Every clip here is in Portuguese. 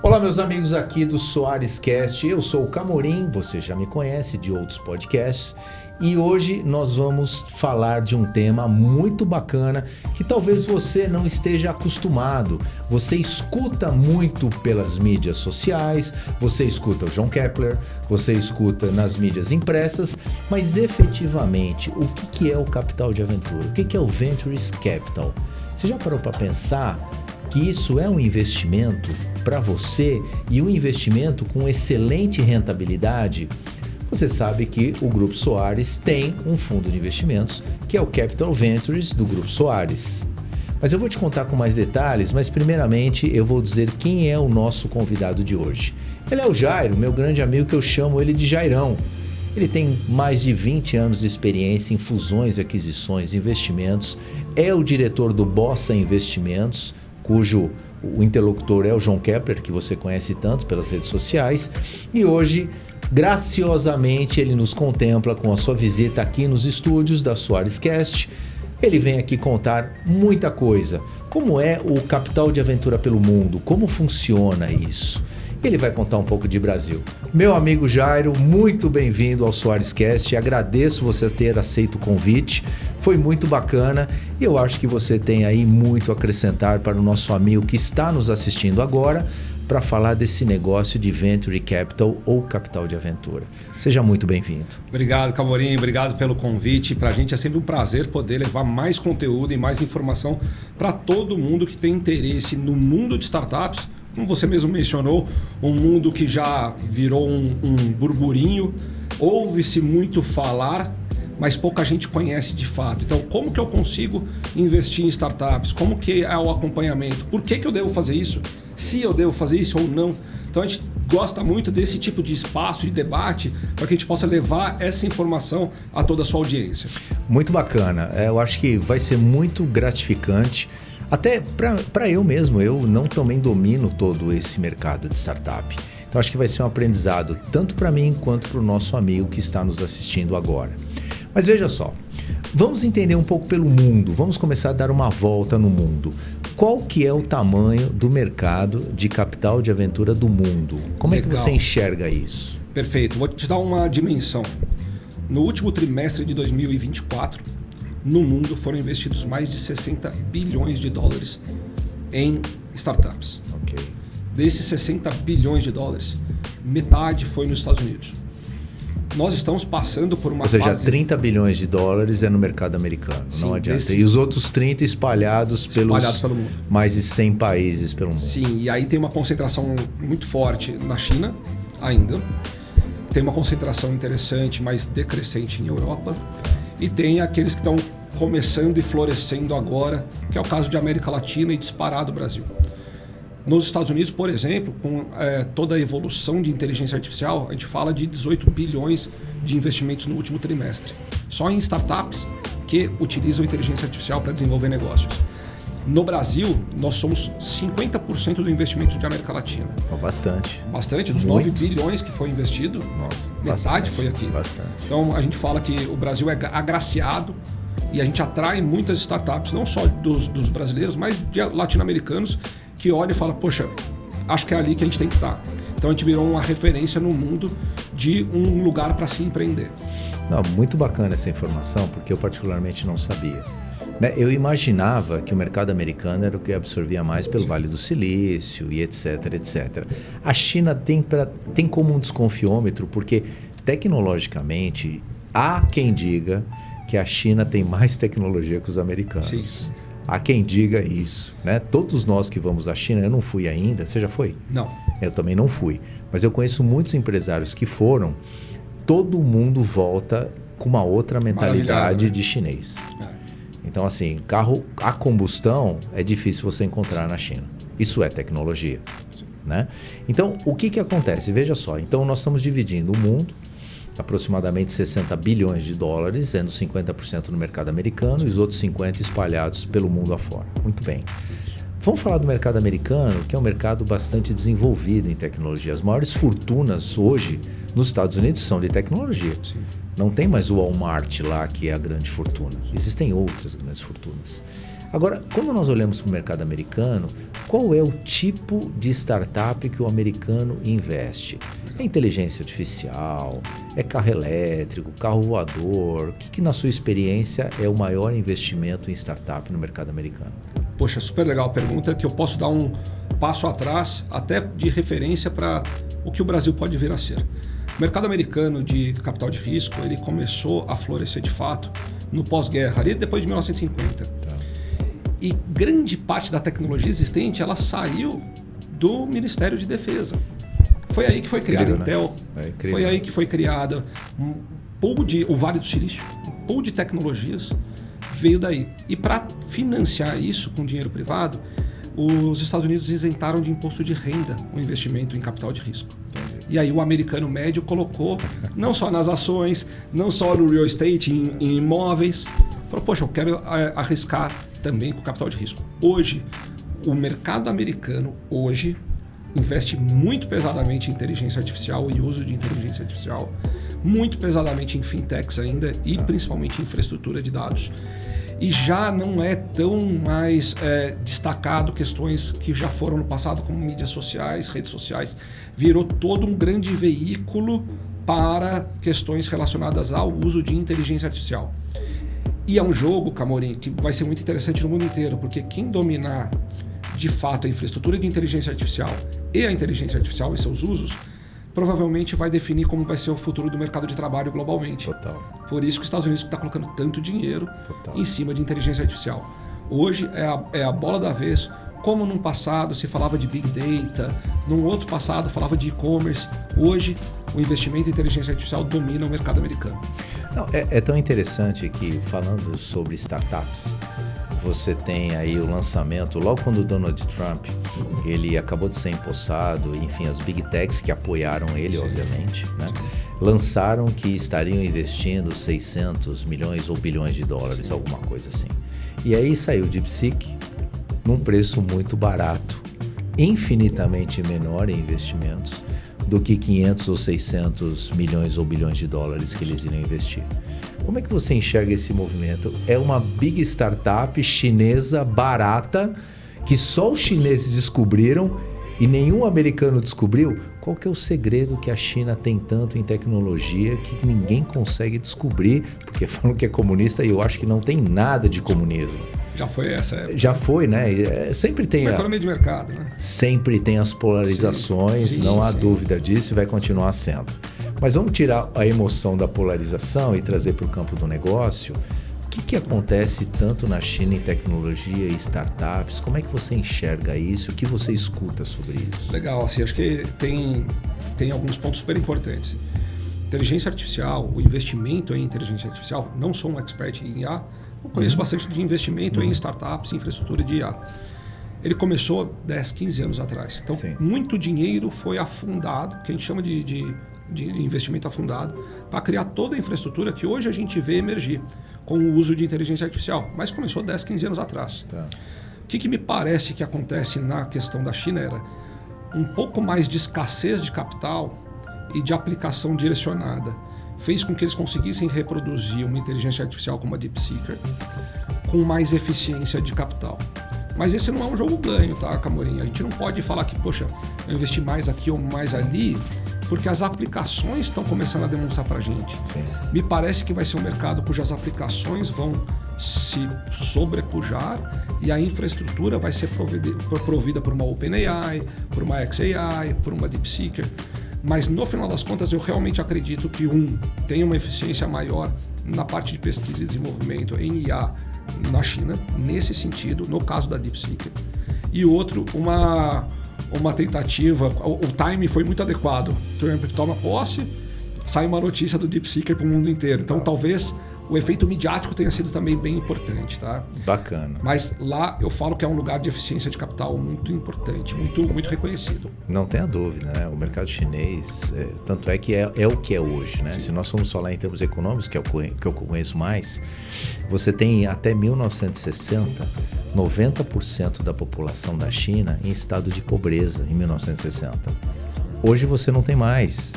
Olá, meus amigos aqui do Soares Cast. Eu sou o Camorim, você já me conhece de outros podcasts. E hoje nós vamos falar de um tema muito bacana que talvez você não esteja acostumado. Você escuta muito pelas mídias sociais, você escuta o John Kepler, você escuta nas mídias impressas, mas efetivamente, o que é o capital de aventura? O que é o Ventures Capital? Você já parou para pensar que isso é um investimento para você e um investimento com excelente rentabilidade? Você sabe que o Grupo Soares tem um fundo de investimentos que é o Capital Ventures do Grupo Soares. Mas eu vou te contar com mais detalhes, mas primeiramente eu vou dizer quem é o nosso convidado de hoje. Ele é o Jairo, meu grande amigo, que eu chamo ele de Jairão. Ele tem mais de 20 anos de experiência em fusões, aquisições, investimentos, é o diretor do Bossa Investimentos, cujo o interlocutor é o John Kepler, que você conhece tanto pelas redes sociais, e hoje, graciosamente, ele nos contempla com a sua visita aqui nos estúdios da Soares Cast. Ele vem aqui contar muita coisa, como é o capital de aventura pelo mundo, como funciona isso. Ele vai contar um pouco de Brasil. Meu amigo Jairo, muito bem-vindo ao Soares Cast. Agradeço você ter aceito o convite. Foi muito bacana e eu acho que você tem aí muito a acrescentar para o nosso amigo que está nos assistindo agora para falar desse negócio de Venture Capital ou capital de aventura. Seja muito bem-vindo. Obrigado, Camorim. Obrigado pelo convite. Para a gente é sempre um prazer poder levar mais conteúdo e mais informação para todo mundo que tem interesse no mundo de startups. Como você mesmo mencionou, um mundo que já virou um burburinho, ouve-se muito falar, mas pouca gente conhece de fato. Então, como que eu consigo investir em startups? Como que é o acompanhamento? Por que eu devo fazer isso? Se eu devo fazer isso ou não? Então, a gente gosta muito desse tipo de espaço de debate para que a gente possa levar essa informação a toda a sua audiência. Muito bacana. Eu acho que vai ser muito gratificante. Até para eu mesmo, eu não também domino todo esse mercado de startup. Então acho que vai ser um aprendizado tanto para mim quanto para o nosso amigo que está nos assistindo agora. Mas veja só, vamos entender um pouco pelo mundo, vamos começar a dar uma volta no mundo. Qual que é o tamanho do mercado de capital de aventura do mundo? Como é que você enxerga isso? Perfeito, vou te dar uma dimensão. No último trimestre de 2024, no mundo foram investidos mais de 60 bilhões de dólares em startups. Okay. Desses 60 bilhões de dólares, metade foi nos Estados Unidos. Nós estamos passando por uma fase... Ou seja, 30 bilhões de dólares é no mercado americano, sim, não adianta. E os outros 30 espalhados pelo mundo. Mais de 100 países pelo mundo. Sim, e aí tem uma concentração muito forte na China ainda. Tem uma concentração interessante, mas decrescente em Europa. E tem aqueles que estão começando e florescendo agora, que é o caso de América Latina e disparado Brasil. Nos Estados Unidos, por exemplo, com toda a evolução de inteligência artificial, a gente fala de 18 bilhões de investimentos no último trimestre. Só em startups que utilizam inteligência artificial para desenvolver negócios. No Brasil, nós somos 50% do investimento de América Latina. Bastante. Bastante, dos 9 bilhões que foi investido, nossa, metade foi aqui. Bastante. Então, a gente fala que o Brasil é agraciado e a gente atrai muitas startups, não só dos brasileiros, mas de latino-americanos, que olham e falam, poxa, acho que é ali que a gente tem que estar. Então, a gente virou uma referência no mundo de um lugar para se empreender. Não, muito bacana essa informação, porque eu particularmente não sabia. Eu imaginava que o mercado americano era o que absorvia mais pelo Vale do Silício e etc, etc. A China tem como um desconfiômetro, porque tecnologicamente há quem diga que a China tem mais tecnologia que os americanos. Sim. Há quem diga isso, né? Todos nós que vamos à China, eu não fui ainda, você já foi? Não. Eu também não fui, mas eu conheço muitos empresários que foram, todo mundo volta com uma outra mentalidade, né, de chinês. Então, assim, carro a combustão é difícil você encontrar na China. Isso é tecnologia, né? Então, o que acontece? Veja só, então nós estamos dividindo o mundo, aproximadamente 60 bilhões de dólares, sendo 50% no mercado americano e os outros 50% espalhados pelo mundo afora. Muito bem. Vamos falar do mercado americano, que é um mercado bastante desenvolvido em tecnologia. As maiores fortunas hoje nos Estados Unidos são de tecnologia. Sim. Não tem mais o Walmart lá, que é a grande fortuna. Existem outras grandes fortunas. Agora, quando nós olhamos para o mercado americano, qual é o tipo de startup que o americano investe? É inteligência artificial? É carro elétrico? Carro voador? O que na sua experiência é o maior investimento em startup no mercado americano? Poxa, super legal a pergunta, que eu posso dar um passo atrás, até de referência para o que o Brasil pode vir a ser. O mercado americano de capital de risco, ele começou a florescer de fato no pós-guerra, ali depois de 1950. Tá. E grande parte da tecnologia existente, ela saiu do Ministério de Defesa. Foi aí que foi criada a Intel, foi aí que foi criada o Vale do Silício, um pool de tecnologias veio daí. E para financiar isso com dinheiro privado, os Estados Unidos isentaram de imposto de renda o investimento em capital de risco. E aí o americano médio colocou, não só nas ações, não só no real estate, em imóveis, falou, poxa, eu quero arriscar também com capital de risco. Hoje, o mercado americano investe muito pesadamente em inteligência artificial e uso de inteligência artificial, muito pesadamente em fintechs ainda e principalmente em infraestrutura de dados. E já não é tão mais destacado questões que já foram no passado, como mídias sociais, redes sociais. Virou todo um grande veículo para questões relacionadas ao uso de inteligência artificial. E é um jogo, Camorim, que vai ser muito interessante no mundo inteiro, porque quem dominar de fato a infraestrutura de inteligência artificial e a inteligência artificial e seus usos, provavelmente vai definir como vai ser o futuro do mercado de trabalho globalmente. Total. Por isso que os Estados Unidos está colocando tanto dinheiro em cima de inteligência artificial. Hoje é a bola da vez, como num passado se falava de Big Data, num outro passado falava de e-commerce. Hoje, o investimento em inteligência artificial domina o mercado americano. Não, é tão interessante que, falando sobre startups, você tem aí o lançamento, logo quando o Donald Trump, ele acabou de ser empossado, enfim, as Big Techs que apoiaram ele, obviamente, né, lançaram que estariam investindo 600 milhões ou bilhões de dólares, alguma coisa assim. E aí saiu o DeepSeek num preço muito barato, infinitamente menor em investimentos do que 500 ou 600 milhões ou bilhões de dólares que eles iriam investir. Como é que você enxerga esse movimento? É uma big startup chinesa barata que só os chineses descobriram e nenhum americano descobriu? Qual que é o segredo que a China tem tanto em tecnologia que ninguém consegue descobrir? Porque falam que é comunista e eu acho que não tem nada de comunismo. Já foi essa época. Já foi, né? Sempre tem... Uma economia de mercado, né? Sempre tem as polarizações, não há dúvida disso e vai continuar sendo. Mas vamos tirar a emoção da polarização e trazer para o campo do negócio. O que acontece tanto na China em tecnologia e startups? Como é que você enxerga isso? O que você escuta sobre isso? Legal, assim, acho que tem alguns pontos super importantes. Inteligência artificial, o investimento em inteligência artificial, não sou um expert em IA, eu conheço bastante de investimento em startups, infraestrutura de IA. Ele começou 10, 15 anos atrás. Então, muito dinheiro foi afundado, que a gente chama de investimento afundado, para criar toda a infraestrutura que hoje a gente vê emergir com o uso de inteligência artificial. Mas começou 10, 15 anos atrás. Tá. O que me parece que acontece na questão da China era um pouco mais de escassez de capital e de aplicação direcionada. Fez com que eles conseguissem reproduzir uma inteligência artificial como a DeepSeek com mais eficiência de capital. Mas esse não é um jogo ganho, tá, Camorim? A gente não pode falar que, poxa, eu investi mais aqui ou mais ali, porque as aplicações estão começando a demonstrar para a gente. Sim. Me parece que vai ser um mercado cujas aplicações vão se sobrepujar e a infraestrutura vai ser provida por uma OpenAI, por uma xAI, por uma DeepSeek. Mas no final das contas eu realmente acredito que tem uma eficiência maior na parte de pesquisa e desenvolvimento em IA na China, nesse sentido, no caso da DeepSeek. E outro, uma tentativa, o timing foi muito adequado. Trump toma posse, sai uma notícia do DeepSeek para o mundo inteiro. Então talvez o efeito midiático tenha sido também bem importante, tá? Bacana. Mas lá eu falo que é um lugar de eficiência de capital muito importante, muito reconhecido. Não tenha dúvida, né? O mercado chinês, tanto é que é o que é hoje, né? Sim. Se nós formos falar em termos econômicos, que é o que eu conheço mais, você tem até 1960, 90% da população da China em estado de pobreza, em 1960. Hoje você não tem mais.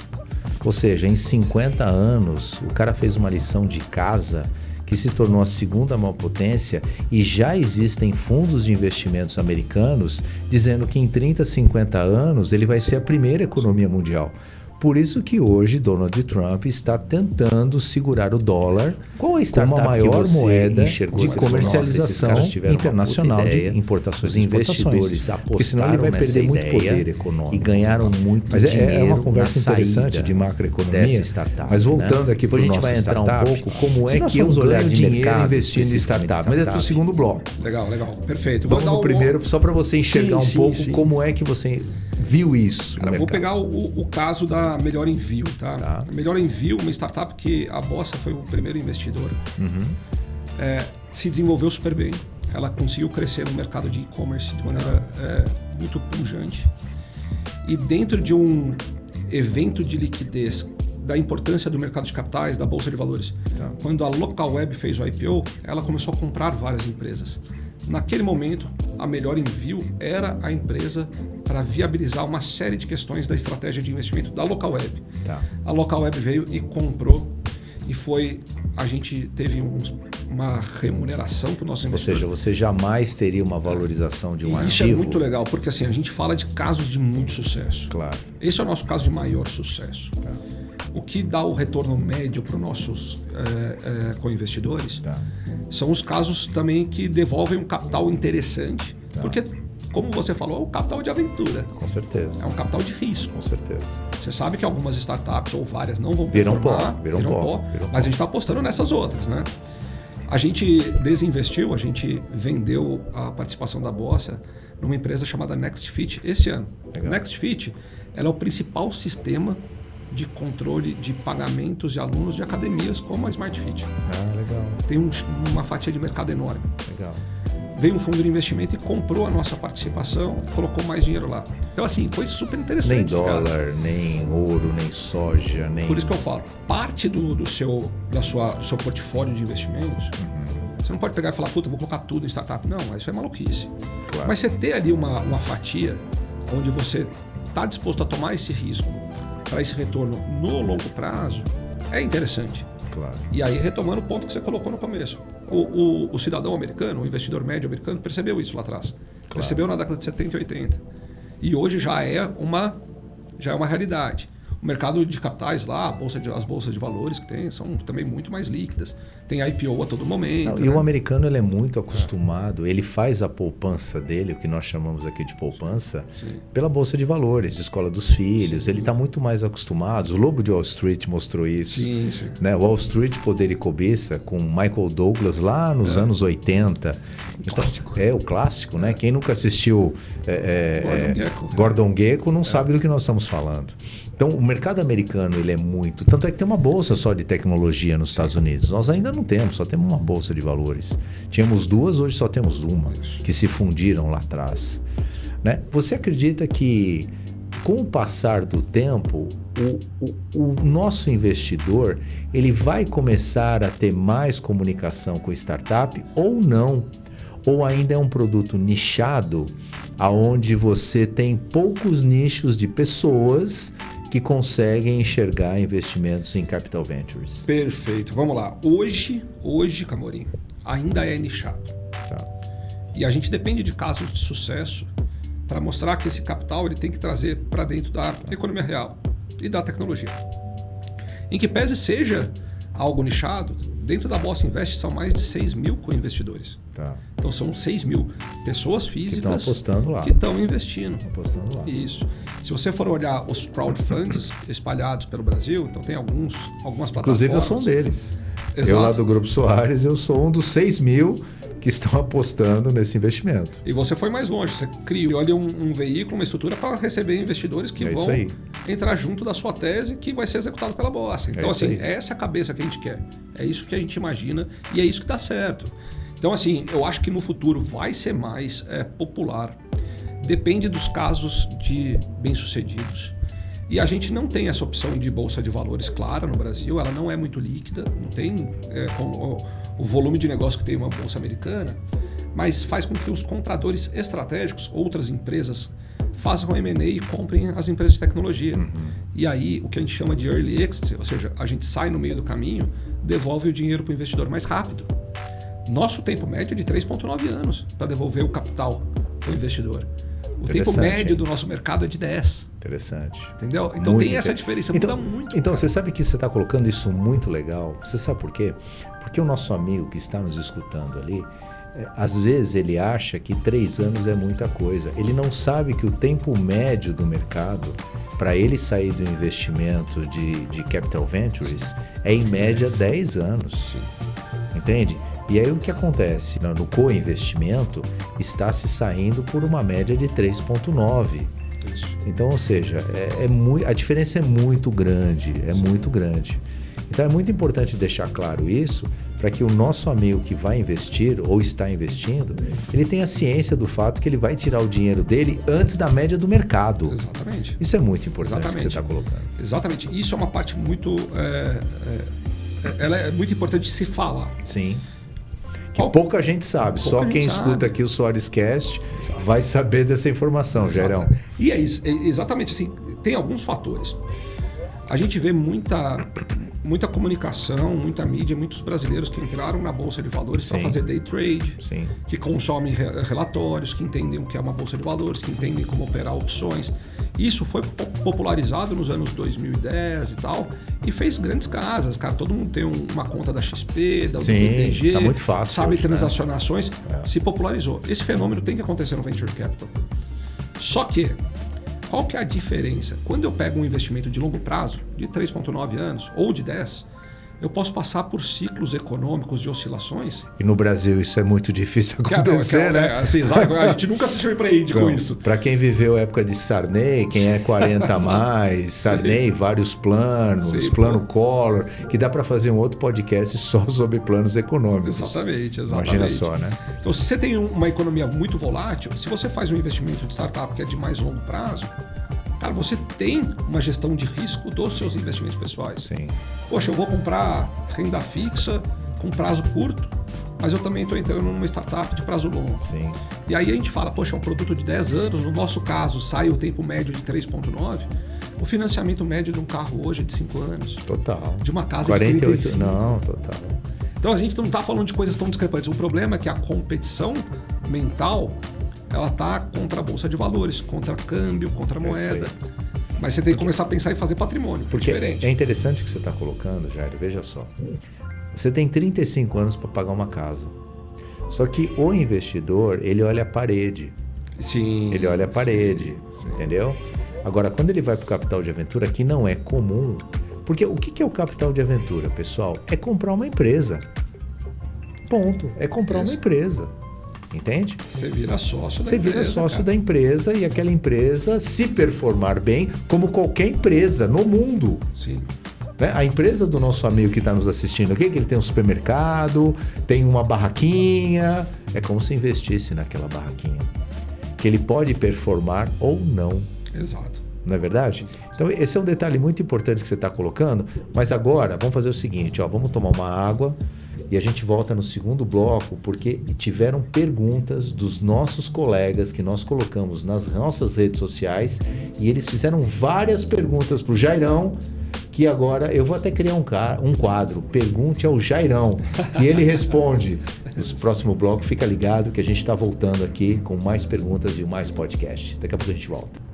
Ou seja, em 50 anos, o cara fez uma lição de casa que se tornou a segunda maior potência, e já existem fundos de investimentos americanos dizendo que em 30, 50 anos ele vai ser a primeira economia mundial. Por isso que hoje Donald Trump está tentando segurar o dólar como a maior moeda de comercialização internacional de importações e exportações. Porque senão ele vai perder muito poder econômico. E ganharam muito dinheiro. É uma conversa interessante de macroeconomia. Mas voltando aqui para o nosso startup, um pouco como é que eu ganho dinheiro investindo em startup. Mas é para o segundo bloco. Legal. Perfeito. Vamos no primeiro, só para você enxergar um pouco como é que você viu isso. Cara, vou pegar o caso da Melhor Envio, tá? Melhor Envio, uma startup que a Bossa foi o primeiro investidor. Se desenvolveu super bem. Ela conseguiu crescer no mercado de e-commerce de maneira muito pujante. E dentro de um evento de liquidez da importância do mercado de capitais, da Bolsa de Valores, quando a Localweb fez o IPO, ela começou a comprar várias empresas. Naquele momento, a Melhor Envio era a empresa para viabilizar uma série de questões da estratégia de investimento da Localweb. A Localweb veio e comprou, e a gente teve uma remuneração para o nosso investidor. Ou seja, você jamais teria uma valorização de um ativo. Isso é muito legal, porque assim, a gente fala de casos de muito sucesso. Claro. Esse é o nosso caso de maior sucesso. O que dá o retorno médio para os nossos co-investidores são os casos também que devolvem um capital interessante. Porque, como você falou, é um capital de aventura. Com certeza. É um capital de risco. Com certeza. Você sabe que algumas startups ou várias não vão performar, viram pó, mas a gente está apostando nessas outras, né? A gente desinvestiu, a gente vendeu a participação da Bossa numa empresa chamada NextFit esse ano. Legal. NextFit, ela é o principal sistema de controle de pagamentos de alunos de academias como a SmartFit. Legal. Tem uma fatia de mercado enorme. Legal. Veio um fundo de investimento e comprou a nossa participação e colocou mais dinheiro lá. Então, assim, foi super interessante. Nem dólar, nem ouro, nem soja, nem... Por isso que eu falo, parte do seu portfólio de investimentos, você não pode pegar e falar, puta, vou colocar tudo em startup. Não, isso é maluquice. Claro. Mas você ter ali uma fatia onde você está disposto a tomar esse risco para esse retorno no longo prazo, é interessante. Claro. E aí, retomando o ponto que você colocou no começo, o cidadão americano, o investidor médio americano, percebeu isso lá atrás. Claro. Percebeu na década de 70 e 80. E hoje já é uma realidade. O mercado de capitais lá, as bolsas de valores que tem, são também muito mais líquidas. Tem IPO a todo momento. E o americano ele é muito acostumado, ele faz a poupança dele, o que nós chamamos aqui de poupança, pela bolsa de valores, de escola dos filhos. Ele está muito mais acostumado. O Lobo de Wall Street mostrou isso. Sim. Né? Wall Street, Poder e Cobiça, com Michael Douglas lá nos anos 80. Clássico. É o clássico, né? Quem nunca assistiu Gordon Gekko não sabe do que nós estamos falando. Então, o mercado americano ele é muito... Tanto é que tem uma bolsa só de tecnologia nos Estados Unidos. Nós ainda não temos, só temos uma bolsa de valores. Tínhamos duas, hoje só temos uma, que se fundiram lá atrás. Né? Você acredita que, com o passar do tempo, o nosso investidor ele vai começar a ter mais comunicação com startup ou não? Ou ainda é um produto nichado, onde você tem poucos nichos de pessoas que conseguem enxergar investimentos em capital ventures? Perfeito. Vamos lá. Hoje, Camorim, ainda é nichado. E a gente depende de casos de sucesso para mostrar que esse capital ele tem que trazer para dentro da economia real e da tecnologia. Em que pese seja algo nichado, dentro da Bossa Invest são mais de 6 mil co-investidores. Então são 6 mil pessoas físicas que estão investindo. Apostando lá. Isso. Se você for olhar os crowdfunds espalhados pelo Brasil, então tem algumas plataformas. Inclusive eu sou um deles. Exato. Eu lá do Grupo Soares, eu sou um dos 6 mil que estão apostando nesse investimento. E você foi mais longe, você criou ali um veículo, uma estrutura para receber investidores que vão entrar junto da sua tese que vai ser executado pela Bossa. Então, essa é a cabeça que a gente quer. É isso que a gente imagina e é isso que dá certo. Então, assim, eu acho que no futuro vai ser mais popular. Depende dos casos de bem-sucedidos. E a gente não tem essa opção de bolsa de valores clara no Brasil, ela não é muito líquida, não tem o volume de negócio que tem uma bolsa americana, mas faz com que os compradores estratégicos, outras empresas façam M&A e comprem as empresas de tecnologia. E aí, o que a gente chama de early exit, ou seja, a gente sai no meio do caminho, devolve o dinheiro para o investidor mais rápido. Nosso tempo médio é de 3,9 anos para devolver o capital para o investidor. O tempo médio do nosso mercado é de 10. Interessante. Entendeu? Então tem essa diferença, muda muito. Então, você sabe que você está colocando isso muito legal. Você sabe por quê? Porque o nosso amigo que está nos escutando ali, às vezes ele acha que 3 anos é muita coisa. Ele não sabe que o tempo médio do mercado, para ele sair do investimento de Capital Ventures, é em média 10 anos. Sim. Entende? E aí o que acontece? No co-investimento está se saindo por uma média de 3,9. Isso. Então, ou seja, a diferença é muito grande, muito grande. Então é muito importante deixar claro isso para que o nosso amigo que vai investir ou está investindo, ele tenha ciência do fato que ele vai tirar o dinheiro dele antes da média do mercado. Exatamente. Isso é muito importante que você está colocando. Exatamente. Isso é uma parte muito... ela é muito importante de se falar. Sim. Que pouca gente sabe, só quem escuta aqui o Soares Cast vai saber dessa informação, Jairão. E é isso, exatamente assim, tem alguns fatores. A gente vê muita comunicação, muita mídia, muitos brasileiros que entraram na Bolsa de Valores para fazer day trade, que consomem relatórios, que entendem o que é uma Bolsa de Valores, que entendem como operar opções. Isso foi popularizado nos anos 2010 e tal, e fez grandes casas, cara. Todo mundo tem uma conta da XP, da BTG, tá muito fácil sabe hoje, transacionar ações, se popularizou. Esse fenômeno tem que acontecer no Venture Capital. Só que, qual que é a diferença? Quando eu pego um investimento de longo prazo, de 3,9 anos ou de 10, eu posso passar por ciclos econômicos de oscilações. E no Brasil isso é muito difícil acontecer, né? Assim, a gente nunca se surpreende com isso. Para quem viveu a época de Sarney, quem é 40 a mais, Sarney, vários planos, plano Collor, que dá para fazer um outro podcast só sobre planos econômicos. Exatamente. Imagina só, né? Então, se você tem uma economia muito volátil, se você faz um investimento de startup que é de mais longo prazo, cara, você tem uma gestão de risco dos seus investimentos pessoais. Sim. Poxa, eu vou comprar renda fixa com prazo curto, mas eu também estou entrando numa startup de prazo longo. Sim. E aí a gente fala, poxa, é um produto de 10 anos, no nosso caso sai o tempo médio de 3,9, o financiamento médio de um carro hoje é de 5 anos. Total. De uma casa 48, de 35. Não, total. Então a gente não está falando de coisas tão discrepantes. O problema é que a competição mental, ela está contra a Bolsa de Valores, contra câmbio, contra a moeda. Mas você tem que começar a pensar em fazer patrimônio, porque diferente. É interessante o que você está colocando, Jair. Veja só. Você tem 35 anos para pagar uma casa. Só que o investidor, ele olha a parede. Sim. Ele olha a parede, entendeu? Sim. Agora, quando ele vai para o capital de aventura, que não é comum... Porque o que é o capital de aventura, pessoal? É comprar uma empresa. Ponto. É comprar uma empresa. Entende? Você vira sócio da empresa. Você vira sócio da empresa e aquela empresa, se performar bem, como qualquer empresa no mundo. Sim. Né? A empresa do nosso amigo que está nos assistindo aqui, que ele tem um supermercado, tem uma barraquinha, é como se investisse naquela barraquinha. Que ele pode performar ou não. Exato. Não é verdade? Então esse é um detalhe muito importante que você está colocando, mas agora vamos fazer o seguinte, vamos tomar uma água e a gente volta no segundo bloco, porque tiveram perguntas dos nossos colegas que nós colocamos nas nossas redes sociais e eles fizeram várias perguntas para o Jairão, que agora eu vou até criar um quadro, Pergunte ao Jairão, que ele responde. No próximo bloco, fica ligado que a gente está voltando aqui com mais perguntas e mais podcast. Daqui a pouco a gente volta.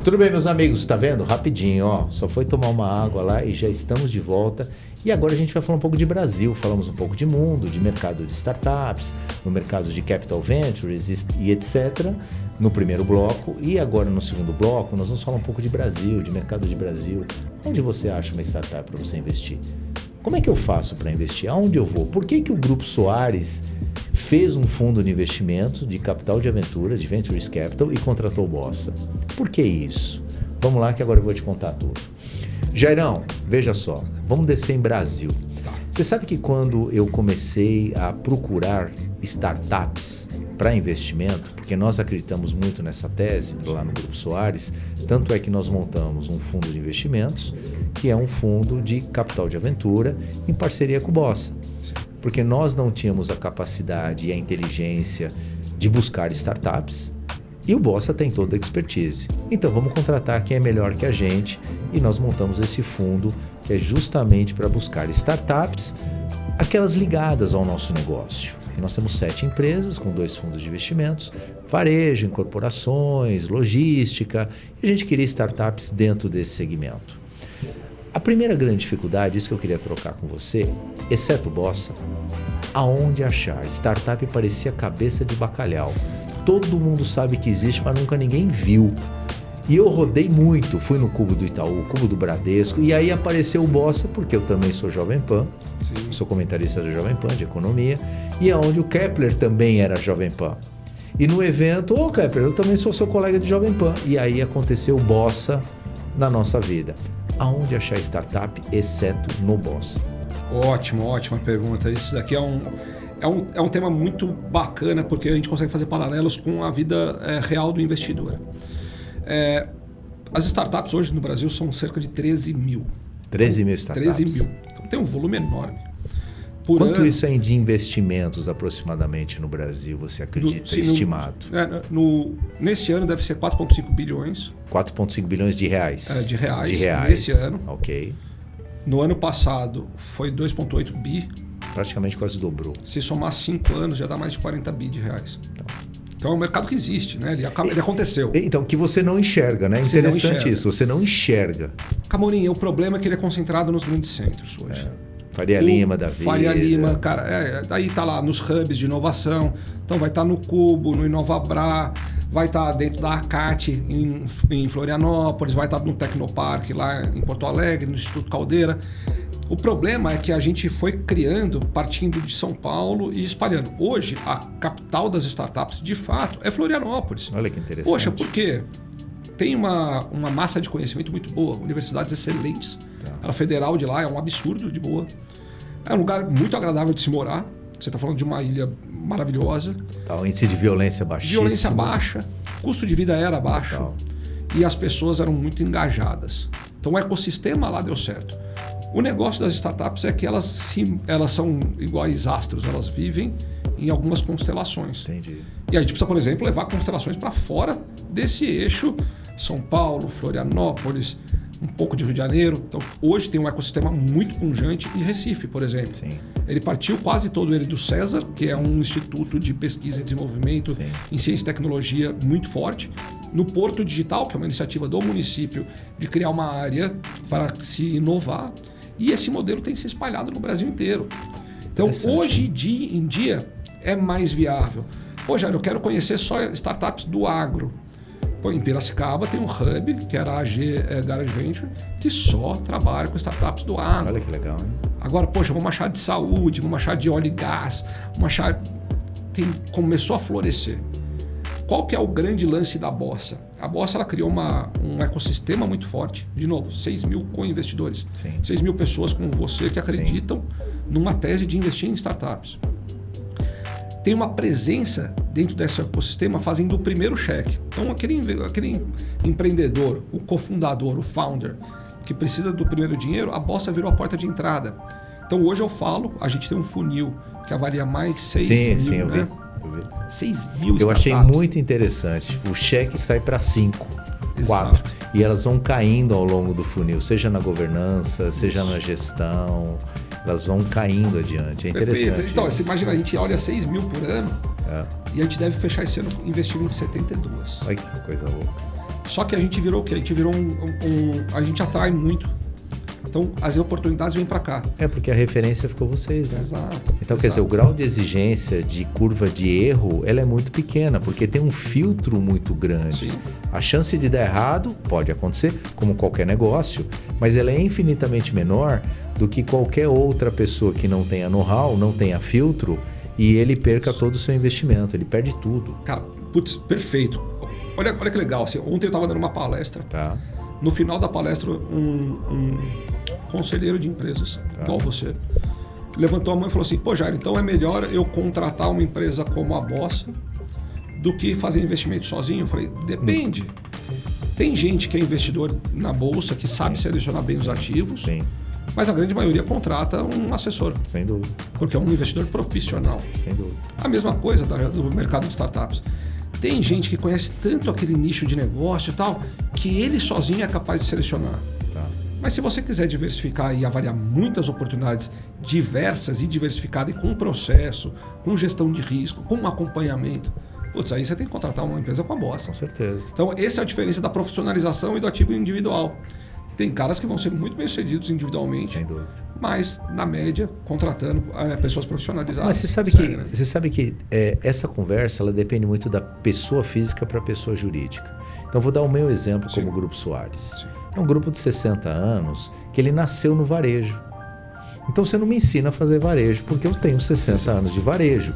Tudo bem, meus amigos, tá vendo? Rapidinho, só foi tomar uma água lá e já estamos de volta. E agora a gente vai falar um pouco de Brasil, falamos um pouco de mundo, de mercado de startups, no mercado de capital ventures e etc. no primeiro bloco. E agora no segundo bloco nós vamos falar um pouco de Brasil, de mercado de Brasil. Onde você acha uma startup para você investir? Como é que eu faço para investir? Aonde eu vou? Por que o Grupo Soares fez um fundo de investimento de capital de aventura, de Ventures Capital, e contratou o Bossa? Por que isso? Vamos lá que agora eu vou te contar tudo. Jairão, veja só, vamos descer em Brasil. Você sabe que quando eu comecei a procurar startups para investimento, porque nós acreditamos muito nessa tese lá no Grupo Soares, tanto é que nós montamos um fundo de investimentos, que é um fundo de capital de aventura em parceria com o Bossa. Porque nós não tínhamos a capacidade e a inteligência de buscar startups, E o Bossa tem toda a expertise. Então vamos contratar quem é melhor que a gente e nós montamos esse fundo que é justamente para buscar startups, aquelas ligadas ao nosso negócio. E nós temos 7 empresas com 2 fundos de investimentos, varejo, incorporações, logística, e a gente queria startups dentro desse segmento. A primeira grande dificuldade, isso que eu queria trocar com você, exceto o Bossa, aonde achar? Startup parecia cabeça de bacalhau. Todo mundo sabe que existe, mas nunca ninguém viu. E eu rodei muito, fui no Cubo do Itaú, Cubo do Bradesco, e aí apareceu o Bossa, porque eu também sou Jovem Pan, sou comentarista da Jovem Pan de economia, e é onde o Kepler também era Jovem Pan. E no evento, Kepler, eu também sou seu colega de Jovem Pan. E aí aconteceu o Bossa na nossa vida. Aonde achar startup, exceto no Bossa? Ótima pergunta. Isso daqui é um tema muito bacana, porque a gente consegue fazer paralelos com a vida real do investidor. As startups hoje no Brasil são cerca de 13 mil. 13 mil startups? 13 mil. Então tem um volume enorme. Quanto ano, isso é de investimentos aproximadamente no Brasil, você acredita, estimado? Nesse ano deve ser 4,5 bilhões. 4,5 bilhões de reais? De reais. Nesse ano. Ok. No ano passado foi 2,8 bi. Praticamente quase dobrou. Se somar 5 anos já dá mais de 40 bi de reais. Então é um mercado que existe, né? Ele aconteceu. Então, que você não enxerga, né? Interessante isso, você não enxerga. Camorim, o problema é que ele é concentrado nos grandes centros hoje. Faria Lima da vida. Faria Lima, cara, daí tá lá nos hubs de inovação, então vai estar no Cubo, no Inovabra, vai estar dentro da ACAT em Florianópolis, vai estar no Tecnoparque lá em Porto Alegre, no Instituto Caldeira. O problema é que a gente foi criando, partindo de São Paulo e espalhando. Hoje, a capital das startups, de fato, é Florianópolis. Olha que interessante. Poxa, por quê? Tem uma massa de conhecimento muito boa, universidades excelentes. A federal de lá é um absurdo de boa. É um lugar muito agradável de se morar. Você está falando de uma ilha maravilhosa. O índice de violência baixíssimo. Violência baixa, custo de vida era baixo. Total. E as pessoas eram muito engajadas. Então o ecossistema lá deu certo. O negócio das startups é que elas são iguais astros, elas vivem em algumas constelações. Entendi. E a gente precisa, por exemplo, levar constelações para fora desse eixo São Paulo, Florianópolis, um pouco de Rio de Janeiro. Então, hoje tem um ecossistema muito pujante em Recife, por exemplo. Sim. Ele partiu quase todo ele do César, que é um instituto de pesquisa e desenvolvimento em ciência e tecnologia muito forte. No Porto Digital, que é uma iniciativa do município de criar uma área para se inovar. E esse modelo tem se espalhado no Brasil inteiro. Então, hoje em dia, é mais viável. Pô, Jair, eu quero conhecer só startups do agro. Pô, em Piracicaba tem um hub, que era a AG Garage Venture, que só trabalha com startups do agro. Olha que legal, hein? Agora, poxa, vamos achar de saúde, vamos achar de óleo e gás, vamos achar... Começou a florescer. Qual que é o grande lance da Bossa? A Bossa ela criou um ecossistema muito forte. De novo, 6 mil co-investidores. 6 mil pessoas como você que acreditam numa tese de investir em startups. Tem uma presença dentro desse ecossistema fazendo o primeiro cheque. Então, aquele empreendedor, o cofundador, o founder, que precisa do primeiro dinheiro, a Bossa virou a porta de entrada. Então, hoje eu falo, a gente tem um funil que avalia mais de 6 mil, eu né? vi. 6 mil Eu startups. achei muito interessante. O cheque sai para 5, 4. E elas vão caindo ao longo do funil, seja na governança, seja na gestão. Elas vão caindo adiante. É interessante. Perfeito. Então, você imagina, a gente olha 6 mil por ano e a gente deve fechar esse ano investindo em 72. Olha que coisa louca. Só que a gente virou o quê? A gente virou a gente atrai muito. Então, as oportunidades vêm para cá. É porque a referência ficou vocês, né? Exato. Então, quer dizer, o grau de exigência de curva de erro, ela é muito pequena, porque tem um filtro muito grande. Sim. A chance de dar errado pode acontecer, como qualquer negócio, mas ela é infinitamente menor do que qualquer outra pessoa que não tenha know-how, não tenha filtro, e ele perca todo o seu investimento, ele perde tudo. Cara, putz, perfeito. Olha que legal. Assim, ontem eu estava dando uma palestra. Tá. No final da palestra, um conselheiro de empresas, igual você, levantou a mão e falou assim: pô, Jair, então é melhor eu contratar uma empresa como a Bossa do que fazer investimento sozinho? Eu falei, depende. Tem gente que é investidor na Bolsa, que sabe selecionar bem os ativos, mas a grande maioria contrata um assessor. Sem dúvida. Porque é um investidor profissional. Sem dúvida. A mesma coisa do mercado de startups. Tem gente que conhece tanto aquele nicho de negócio e tal, que ele sozinho é capaz de selecionar. Tá. Mas se você quiser diversificar e avaliar muitas oportunidades diversas e diversificadas e com processo, com gestão de risco, com acompanhamento, putz, aí você tem que contratar uma empresa com a bossa. Com certeza. Então, essa é a diferença da profissionalização e do ativo individual. Tem caras que vão ser muito bem sucedidos individualmente, Sem dúvida. mas, na média, contratando pessoas profissionalizadas. Mas você sabe que essa conversa ela depende muito da pessoa física para a pessoa jurídica. Então, vou dar o meu exemplo como o Grupo Soares. Sim. É um grupo de 60 anos que ele nasceu no varejo. Então, você não me ensina a fazer varejo, porque eu tenho 60 anos de varejo.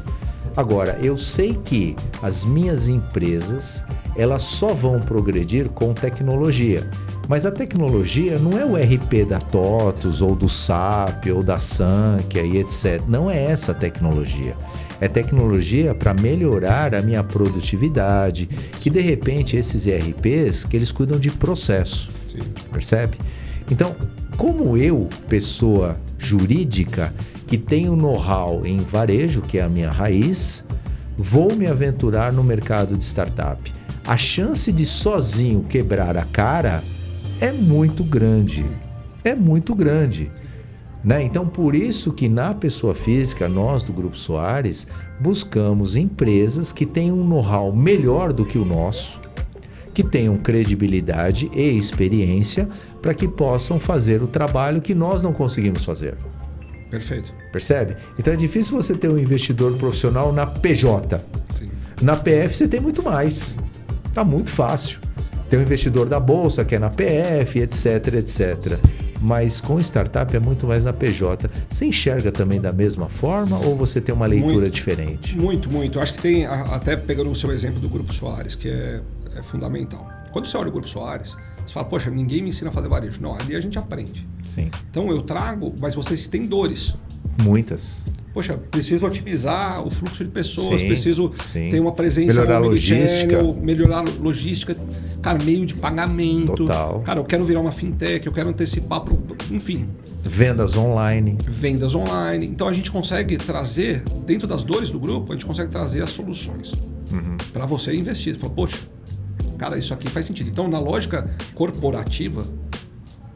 Agora, eu sei que as minhas empresas, elas só vão progredir com tecnologia. Mas a tecnologia não é o RP da TOTUS, ou do SAP, ou da Sankhya e etc. Não é essa a tecnologia. É tecnologia para melhorar a minha produtividade, que de repente esses ERPs, que eles cuidam de processo. Sim. Percebe? Então, como eu, pessoa jurídica, que tenho know-how em varejo, que é a minha raiz, vou me aventurar no mercado de startup. A chance de sozinho quebrar a cara é muito grande. É muito grande. Né? Então, por isso que na pessoa física, nós do Grupo Soares, buscamos empresas que tenham um know-how melhor do que o nosso, que tenham credibilidade e experiência para que possam fazer o trabalho que nós não conseguimos fazer. Perfeito. Percebe? Então é difícil você ter um investidor profissional na PJ. Sim. Na PF você tem muito mais. Tá muito fácil. Tem um investidor da Bolsa que é na PF, etc, etc. Mas com startup é muito mais na PJ. Você enxerga também da mesma forma ou você tem uma leitura diferente? Muito, muito. Acho que tem, até pegando o seu exemplo do Grupo Soares, que é fundamental. Quando você olha o Grupo Soares, você fala, poxa, ninguém me ensina a fazer varejo. Não, ali a gente aprende. Sim. Então eu trago, mas vocês têm dores. Muitas. Poxa, preciso otimizar o fluxo de pessoas, Sim, preciso ter uma presença melhorar no logística. channel, melhorar a logística, cara, meio de pagamento. Total. Cara, eu quero virar uma fintech, eu quero antecipar, enfim. Vendas online. Vendas online. Então a gente consegue trazer, dentro das dores do grupo, a gente consegue trazer as soluções para você investir. Você fala, poxa, cara, isso aqui faz sentido. Então, na lógica corporativa,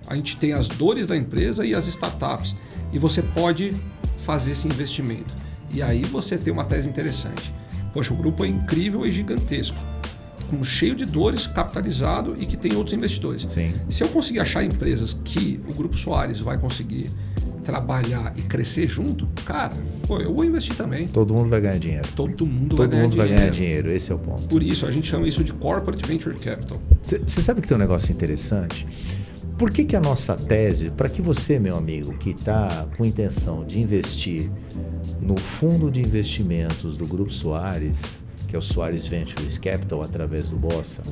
a gente tem as dores da empresa e as startups. E você pode fazer esse investimento. E aí você tem uma tese interessante. Poxa, o grupo é incrível e gigantesco, cheio de dores, capitalizado e que tem outros investidores. Sim. Se eu conseguir achar empresas que o Grupo Soares vai conseguir trabalhar e crescer junto, cara, eu vou investir também. Todo mundo vai ganhar dinheiro. Todo mundo vai ganhar ganhar dinheiro. Esse é o ponto. Por isso, a gente chama isso de Corporate Venture Capital. Você sabe que tem um negócio interessante? Por que a nossa tese, para que você, meu amigo, que está com intenção de investir no fundo de investimentos do Grupo Soares, que é o Soares Ventures Capital, através do Bossa,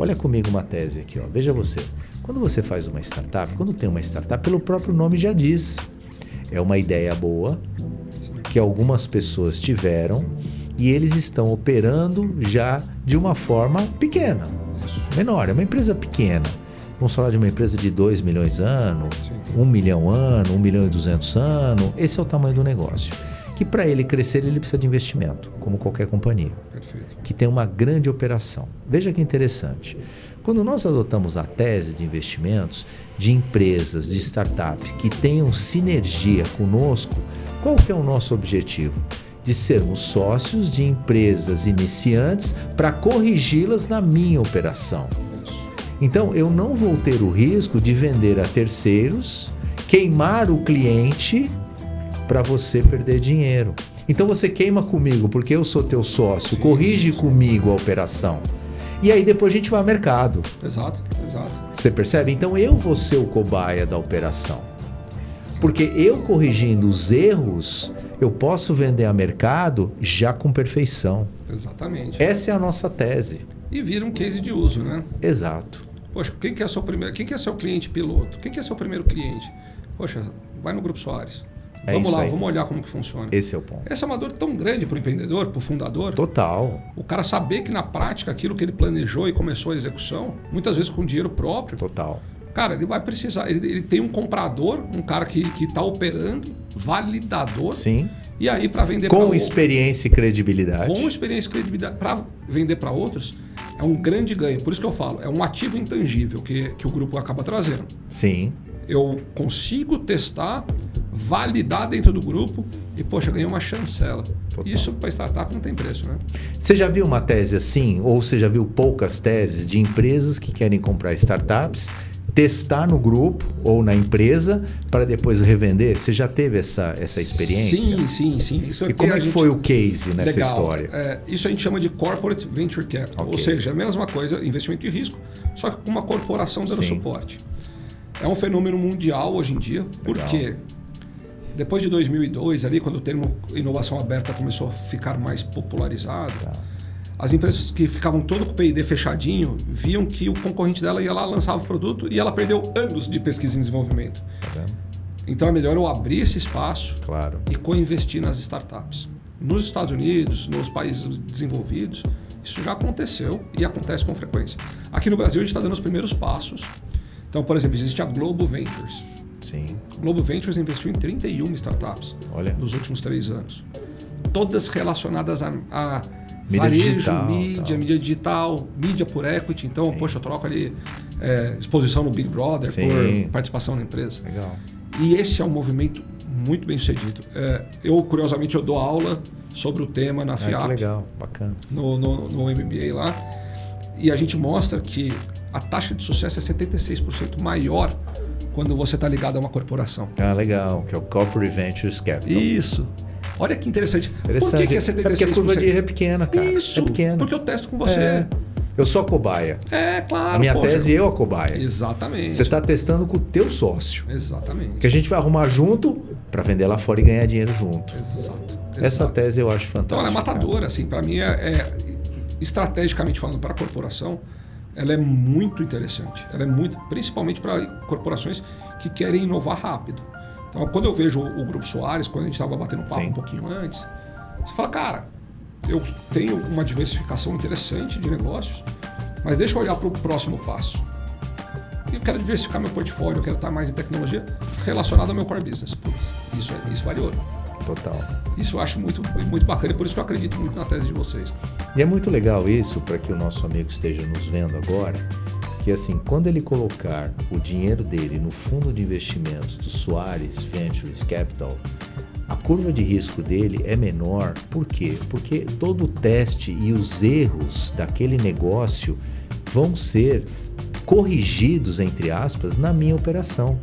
olha comigo uma tese aqui, ó. Veja você. Quando você faz uma startup, quando tem uma startup, pelo próprio nome já diz, é uma ideia boa que algumas pessoas tiveram e eles estão operando já de uma forma pequena, menor, é uma empresa pequena. Vamos falar de uma empresa de 2 milhões ano, 1 milhão ano, 1 milhão e 200 ano. Esse é o tamanho do negócio. Que para ele crescer, ele precisa de investimento, como qualquer companhia. Perfeito. Que tem uma grande operação. Veja que interessante. Quando nós adotamos a tese de investimentos de empresas, de startups que tenham sinergia conosco, qual que é o nosso objetivo? De sermos sócios de empresas iniciantes para corrigi-las na minha operação. Então, eu não vou ter o risco de vender a terceiros, queimar o cliente para você perder dinheiro. Então, você queima comigo porque eu sou teu sócio, corrige comigo a operação. E aí, depois a gente vai ao mercado. Exato. Você percebe? Então, eu vou ser o cobaia da operação. Porque eu corrigindo os erros, eu posso vender a mercado já com perfeição. Exatamente. Essa é a nossa tese. E vira um case de uso, né? Exato. Poxa, quem que é seu cliente piloto? Quem que é seu primeiro cliente? Poxa, vai no Grupo Soares. Vamos lá, vamos olhar como que funciona. Esse é o ponto. Essa é uma dor tão grande para o empreendedor, para o fundador. Total. O cara saber que na prática aquilo que ele planejou e começou a execução, muitas vezes com dinheiro próprio. Total. Cara, ele vai precisar, ele tem um comprador, um cara que está operando, validador. Sim. E aí, para vender com experiência e credibilidade. Com experiência e credibilidade. Para vender para outros, é um grande ganho. Por isso que eu falo, é um ativo intangível que o grupo acaba trazendo. Sim. Eu consigo testar, validar dentro do grupo e, poxa, ganhei uma chancela. Total. Isso para startup não tem preço, né? Você já viu uma tese assim? Ou você já viu poucas teses de empresas que querem comprar startups, testar no grupo ou na empresa para depois revender? Você já teve essa experiência? Sim. Isso e como é que foi o case nessa Legal. história? Isso a gente chama de Corporate Venture Capital. Okay. Ou seja, é a mesma coisa, investimento de risco, só que com uma corporação dando suporte. É um fenômeno mundial hoje em dia, porque depois de 2002, ali, quando o termo inovação aberta começou a ficar mais popularizado, as empresas que ficavam todo com o P&D fechadinho viam que o concorrente dela ia lá, lançava o produto e ela perdeu anos de pesquisa e desenvolvimento. Então é melhor eu abrir esse espaço e co-investir nas startups. Nos Estados Unidos, nos países desenvolvidos, isso já aconteceu e acontece com frequência. Aqui no Brasil a gente está dando os primeiros passos. Então, por exemplo, existe a Globo Ventures. Sim. Globo Ventures investiu em 31 startups nos últimos 3 anos. Todas relacionadas a varejo, digital, mídia digital, mídia por equity. Então, poxa, eu troco ali exposição no Big Brother por participação na empresa. Legal. E esse é um movimento muito bem sucedido. Curiosamente, eu dou aula sobre o tema na FIAP. Que legal, bacana. No MBA lá. E a gente mostra que a taxa de sucesso é 76% maior quando você está ligado a uma corporação. Legal, que é o Corporate Ventures Capital. Isso. Olha que interessante. Por que é 76%? Porque a curva de erro é pequena, cara. Isso, é pequena. Porque eu testo com você. Eu sou a cobaia. Claro. A minha tese, eu a cobaia. Exatamente. Você está testando com o teu sócio. Exatamente. Que a gente vai arrumar junto para vender lá fora e ganhar dinheiro junto. Exato. Essa tese eu acho fantástica. Então ela é matadora, assim. Para mim, estrategicamente falando, para a corporação, ela é muito interessante. Ela é muito, principalmente para corporações que querem inovar rápido. Então, quando eu vejo o Grupo Soares, quando a gente estava batendo papo um pouquinho antes, você fala, cara, eu tenho uma diversificação interessante de negócios, mas deixa eu olhar para o próximo passo. Eu quero diversificar meu portfólio, eu quero estar mais em tecnologia relacionada ao meu core business. Putz, isso vale ouro. Total. Isso eu acho muito, muito bacana e por isso que eu acredito muito na tese de vocês. E é muito legal isso, para que o nosso amigo esteja nos vendo agora, que assim, quando ele colocar o dinheiro dele no fundo de investimentos do Soares Ventures Capital, a curva de risco dele é menor. Por quê? Porque todo o teste e os erros daquele negócio vão ser corrigidos, entre aspas, na minha operação.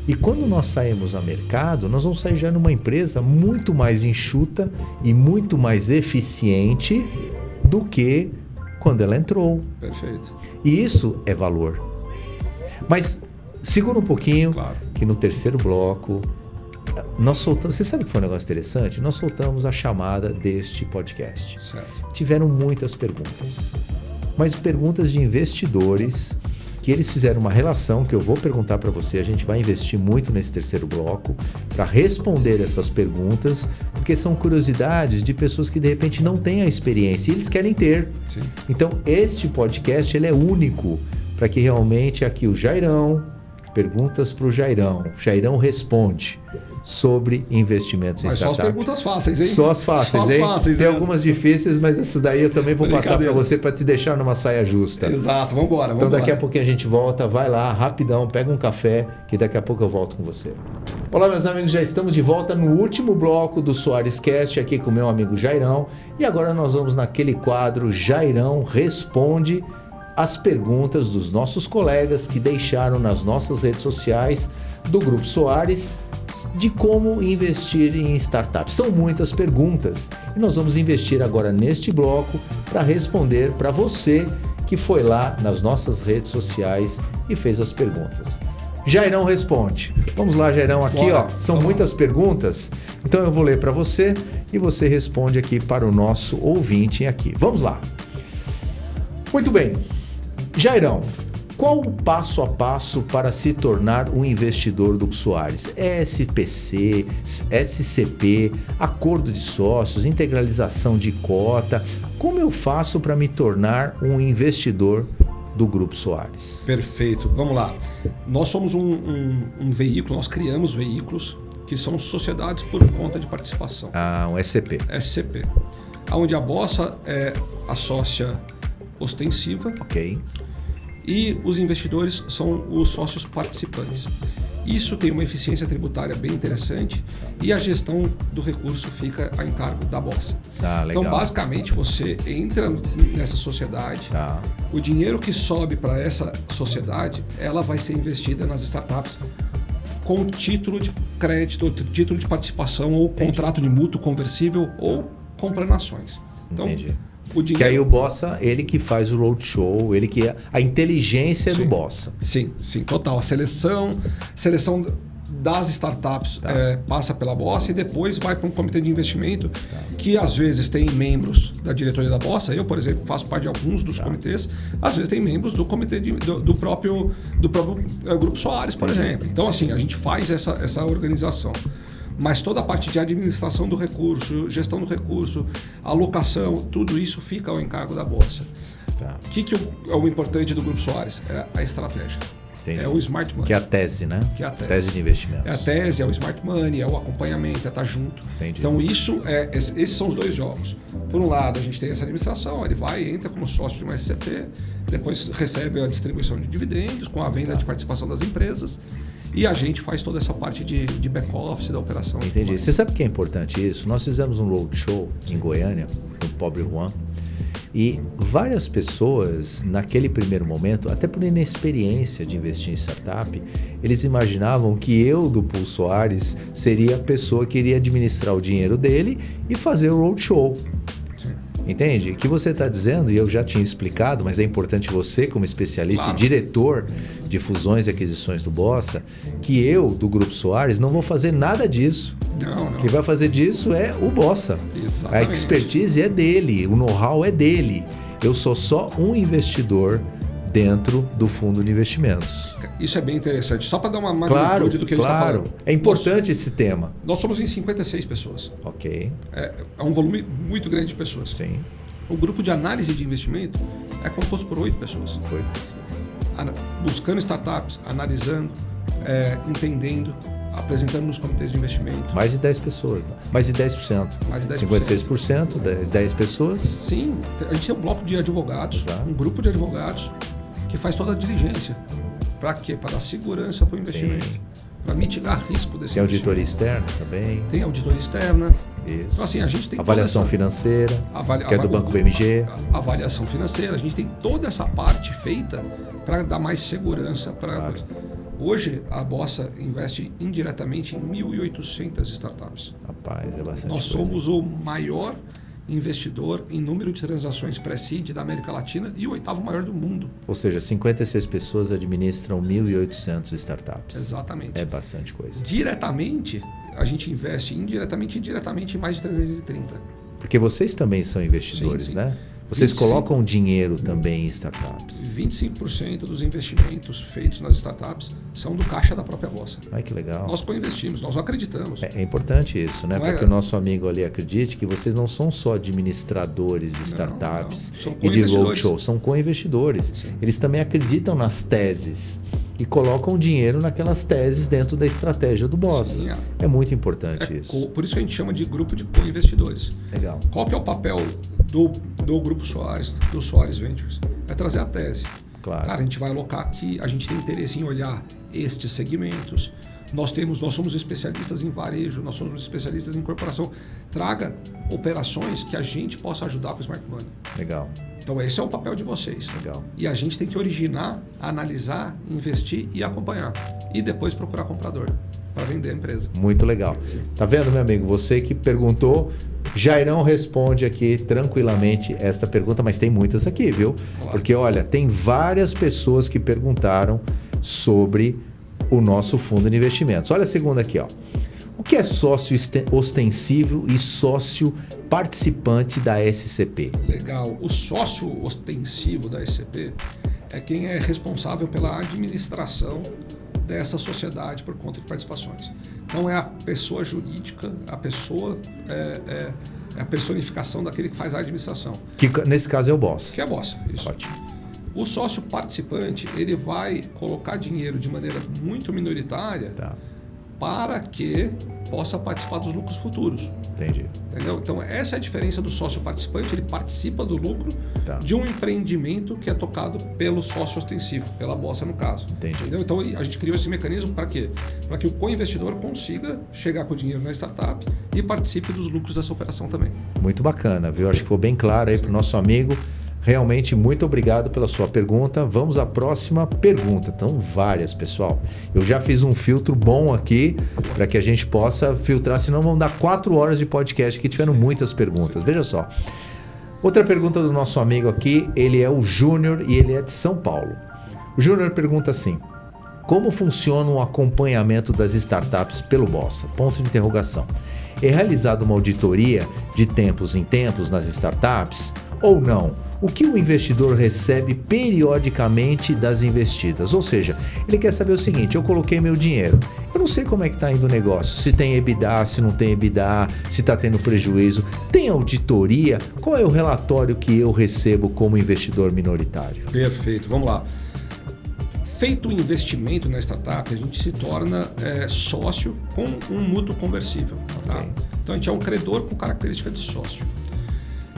E quando nós saímos ao mercado, nós vamos sair já numa empresa muito mais enxuta e muito mais eficiente do que quando ela entrou. Perfeito. E isso é valor. Mas segura um pouquinho, que no terceiro bloco nós soltamos... Você sabe que foi um negócio interessante? Nós soltamos a chamada deste podcast. Certo. Tiveram muitas perguntas, mas perguntas de investidores que eles fizeram uma relação que eu vou perguntar para você. A gente vai investir muito nesse terceiro bloco para responder essas perguntas, porque são curiosidades de pessoas que de repente não têm a experiência e eles querem ter. Sim. Então este podcast ele é único para que realmente aqui o Jairão, perguntas para o Jairão responde sobre investimentos em startup. Mas só as perguntas fáceis, hein? Só as fáceis, hein? Tem algumas difíceis, mas essas daí eu também vou passar para você para te deixar numa saia justa. Exato, vamos embora. Então daqui a pouquinho a gente volta, vai lá, rapidão, pega um café, que daqui a pouco eu volto com você. Olá, meus amigos, já estamos de volta no último bloco do Soares Cast, aqui com o meu amigo Jairão. E agora nós vamos naquele quadro Jairão Responde as perguntas dos nossos colegas que deixaram nas nossas redes sociais do Grupo Soares de como investir em startups. São muitas perguntas e nós vamos investir agora neste bloco para responder para você que foi lá nas nossas redes sociais e fez as perguntas. Jairão responde. Vamos lá, Jairão, aqui são muitas perguntas, então eu vou ler para você e você responde aqui para o nosso ouvinte aqui. Vamos lá. Muito bem. Jairão, qual o passo a passo para se tornar um investidor do Soares? SPC, SCP, acordo de sócios, integralização de cota. Como eu faço para me tornar um investidor do Grupo Soares? Perfeito. Vamos lá. Nós somos um veículo, nós criamos veículos que são sociedades por conta de participação. Ah, um SCP. SCP. Onde a Bossa é a sócia ostensiva. Ok. E os investidores são os sócios participantes. Isso tem uma eficiência tributária bem interessante e a gestão do recurso fica a encargo da Bossa. Ah, legal. Então, basicamente, você entra nessa sociedade, o dinheiro que sobe para essa sociedade, ela vai ser investida nas startups com título de crédito, título de participação ou contrato de mútuo conversível ou comprando ações. Então, o dinheiro... Que aí o Bossa, ele que faz o roadshow, ele que é a inteligência do Bossa. Sim, total. A seleção das startups passa pela Bossa e depois vai para um comitê de investimento que às vezes tem membros da diretoria da Bossa. Eu, por exemplo, faço parte de alguns dos comitês. Às vezes tem membros do comitê do próprio Grupo Soares, por exemplo. Então, assim, a gente faz essa organização. Mas toda a parte de administração do recurso, gestão do recurso, alocação, tudo isso fica ao encargo da Bossa. O que é o importante do Grupo Soares? É a estratégia. Entendi. É o Smart Money. Que é a tese, né? Que é a tese. Tese de investimentos. É a tese, é o Smart Money, é o acompanhamento, é estar junto. Entendi. Então, esses são os dois jogos. Por um lado, a gente tem essa administração, ele entra como sócio de uma SCP, depois recebe a distribuição de dividendos com a venda de participação das empresas. E a gente faz toda essa parte de back-office da operação. Entendi. Você sabe que é importante isso? Nós fizemos um roadshow em Goiânia, no Pobre Juan, e várias pessoas, naquele primeiro momento, até por inexperiência de investir em startup, eles imaginavam que eu, do Pool Soares, seria a pessoa que iria administrar o dinheiro dele e fazer o roadshow. Entende? O que você está dizendo, e eu já tinha explicado, mas é importante você, como especialista e diretor de fusões e aquisições do Bossa, que eu, do Grupo Soares, não vou fazer nada disso. Não. Quem vai fazer disso é o Bossa. Exatamente. A expertise é dele, o know-how é dele. Eu sou só um investidor dentro do fundo de investimentos. Isso é bem interessante. Só para dar uma magnitude do que a gente está falando. É importante esse tema. Nós somos em 56 pessoas. Ok. É um volume muito grande de pessoas. Sim. O grupo de análise de investimento é composto por 8 pessoas. 8 pessoas. Buscando startups, analisando, entendendo, apresentando nos comitês de investimento. Mais de 10 pessoas. Mais de 10%. Mais de 10%. 56%, 10 pessoas. Sim. A gente tem um bloco de advogados, um grupo de advogados que faz toda a diligência. Para quê? Para dar segurança para o investimento. Para mitigar risco desse investimento. Tem auditoria externa também. Tem auditoria externa. Isso. Então, assim, a gente tem avaliação financeira, que é do Banco BMG. Avaliação financeira. A gente tem toda essa parte feita para dar mais segurança para a coisa. Hoje, a Bossa investe indiretamente em 1.800 startups. Rapaz, é bastante Nós somos o maior investidor em número de transações pré-seed da América Latina e o 8º maior do mundo. Ou seja, 56 pessoas administram 1.800 startups. Exatamente. É bastante coisa. Diretamente, a gente investe indiretamente e diretamente em mais de 330. Porque vocês também são investidores, sim. né? Vocês 25, colocam dinheiro também em startups. 25% dos investimentos feitos nas startups são do caixa da própria Bossa. Ai, que legal. Nós co-investimos, nós acreditamos. É importante isso, né? Para que o nosso amigo ali acredite que vocês não são só administradores de startups e de roadshow, são co-investidores. Eles também acreditam nas teses e colocam dinheiro naquelas teses dentro da estratégia do Bossa. Sim, é muito importante isso. Por isso que a gente chama de grupo de co-investidores. Legal. Qual que é o papel do Grupo Soares, do Soares Ventures? É trazer a tese. Claro. Cara, a gente vai alocar aqui, a gente tem interesse em olhar estes segmentos. Nós somos especialistas em varejo, nós somos especialistas em corporação. Traga operações que a gente possa ajudar com o Smart Money. Legal. Então esse é o papel de vocês. Legal. E a gente tem que originar, analisar, investir e acompanhar. E depois procurar comprador para vender a empresa. Muito legal. Sim. Tá vendo, meu amigo? Você que perguntou, Jairão responde aqui tranquilamente esta pergunta, mas tem muitas aqui, viu? Claro. Porque, olha, tem várias pessoas que perguntaram sobre o nosso fundo de investimentos. Olha a segunda aqui, ó. O que é sócio ostensivo e sócio participante da SCP? Legal. O sócio ostensivo da SCP é quem é responsável pela administração dessa sociedade por conta de participações. Então é a pessoa jurídica, a pessoa é a personificação daquele que faz a administração. Que nesse caso é o Bossa. Que é a Bossa, isso. Ótimo. O sócio participante, ele vai colocar dinheiro de maneira muito minoritária para que possa participar dos lucros futuros. Entendi. Entendeu? Então, essa é a diferença do sócio participante. Ele participa do lucro de um empreendimento que é tocado pelo sócio ostensivo, pela Bossa no caso. Entendi. Entendeu? Então, a gente criou esse mecanismo para quê? Para que o co-investidor consiga chegar com o dinheiro na startup e participe dos lucros dessa operação também. Muito bacana, viu? Acho que ficou bem claro aí para o nosso amigo. Realmente, muito obrigado pela sua pergunta. Vamos à próxima pergunta. Então, várias, pessoal. Eu já fiz um filtro bom aqui para que a gente possa filtrar, senão vão dar 4 horas de podcast que tiveram muitas perguntas. Veja só. Outra pergunta do nosso amigo aqui, ele é o Júnior e ele é de São Paulo. O Júnior pergunta assim: como funciona o acompanhamento das startups pelo Bossa? Ponto de interrogação. É realizada uma auditoria de tempos em tempos nas startups ou não? O que o investidor recebe periodicamente das investidas? Ou seja, ele quer saber o seguinte: eu coloquei meu dinheiro, eu não sei como é que está indo o negócio, se tem EBITDA, se não tem EBITDA, se está tendo prejuízo, tem auditoria? Qual é o relatório que eu recebo como investidor minoritário? Perfeito, vamos lá. Feito o investimento na startup, a gente se torna sócio com um mútuo conversível. Tá? Okay. Então a gente é um credor com característica de sócio.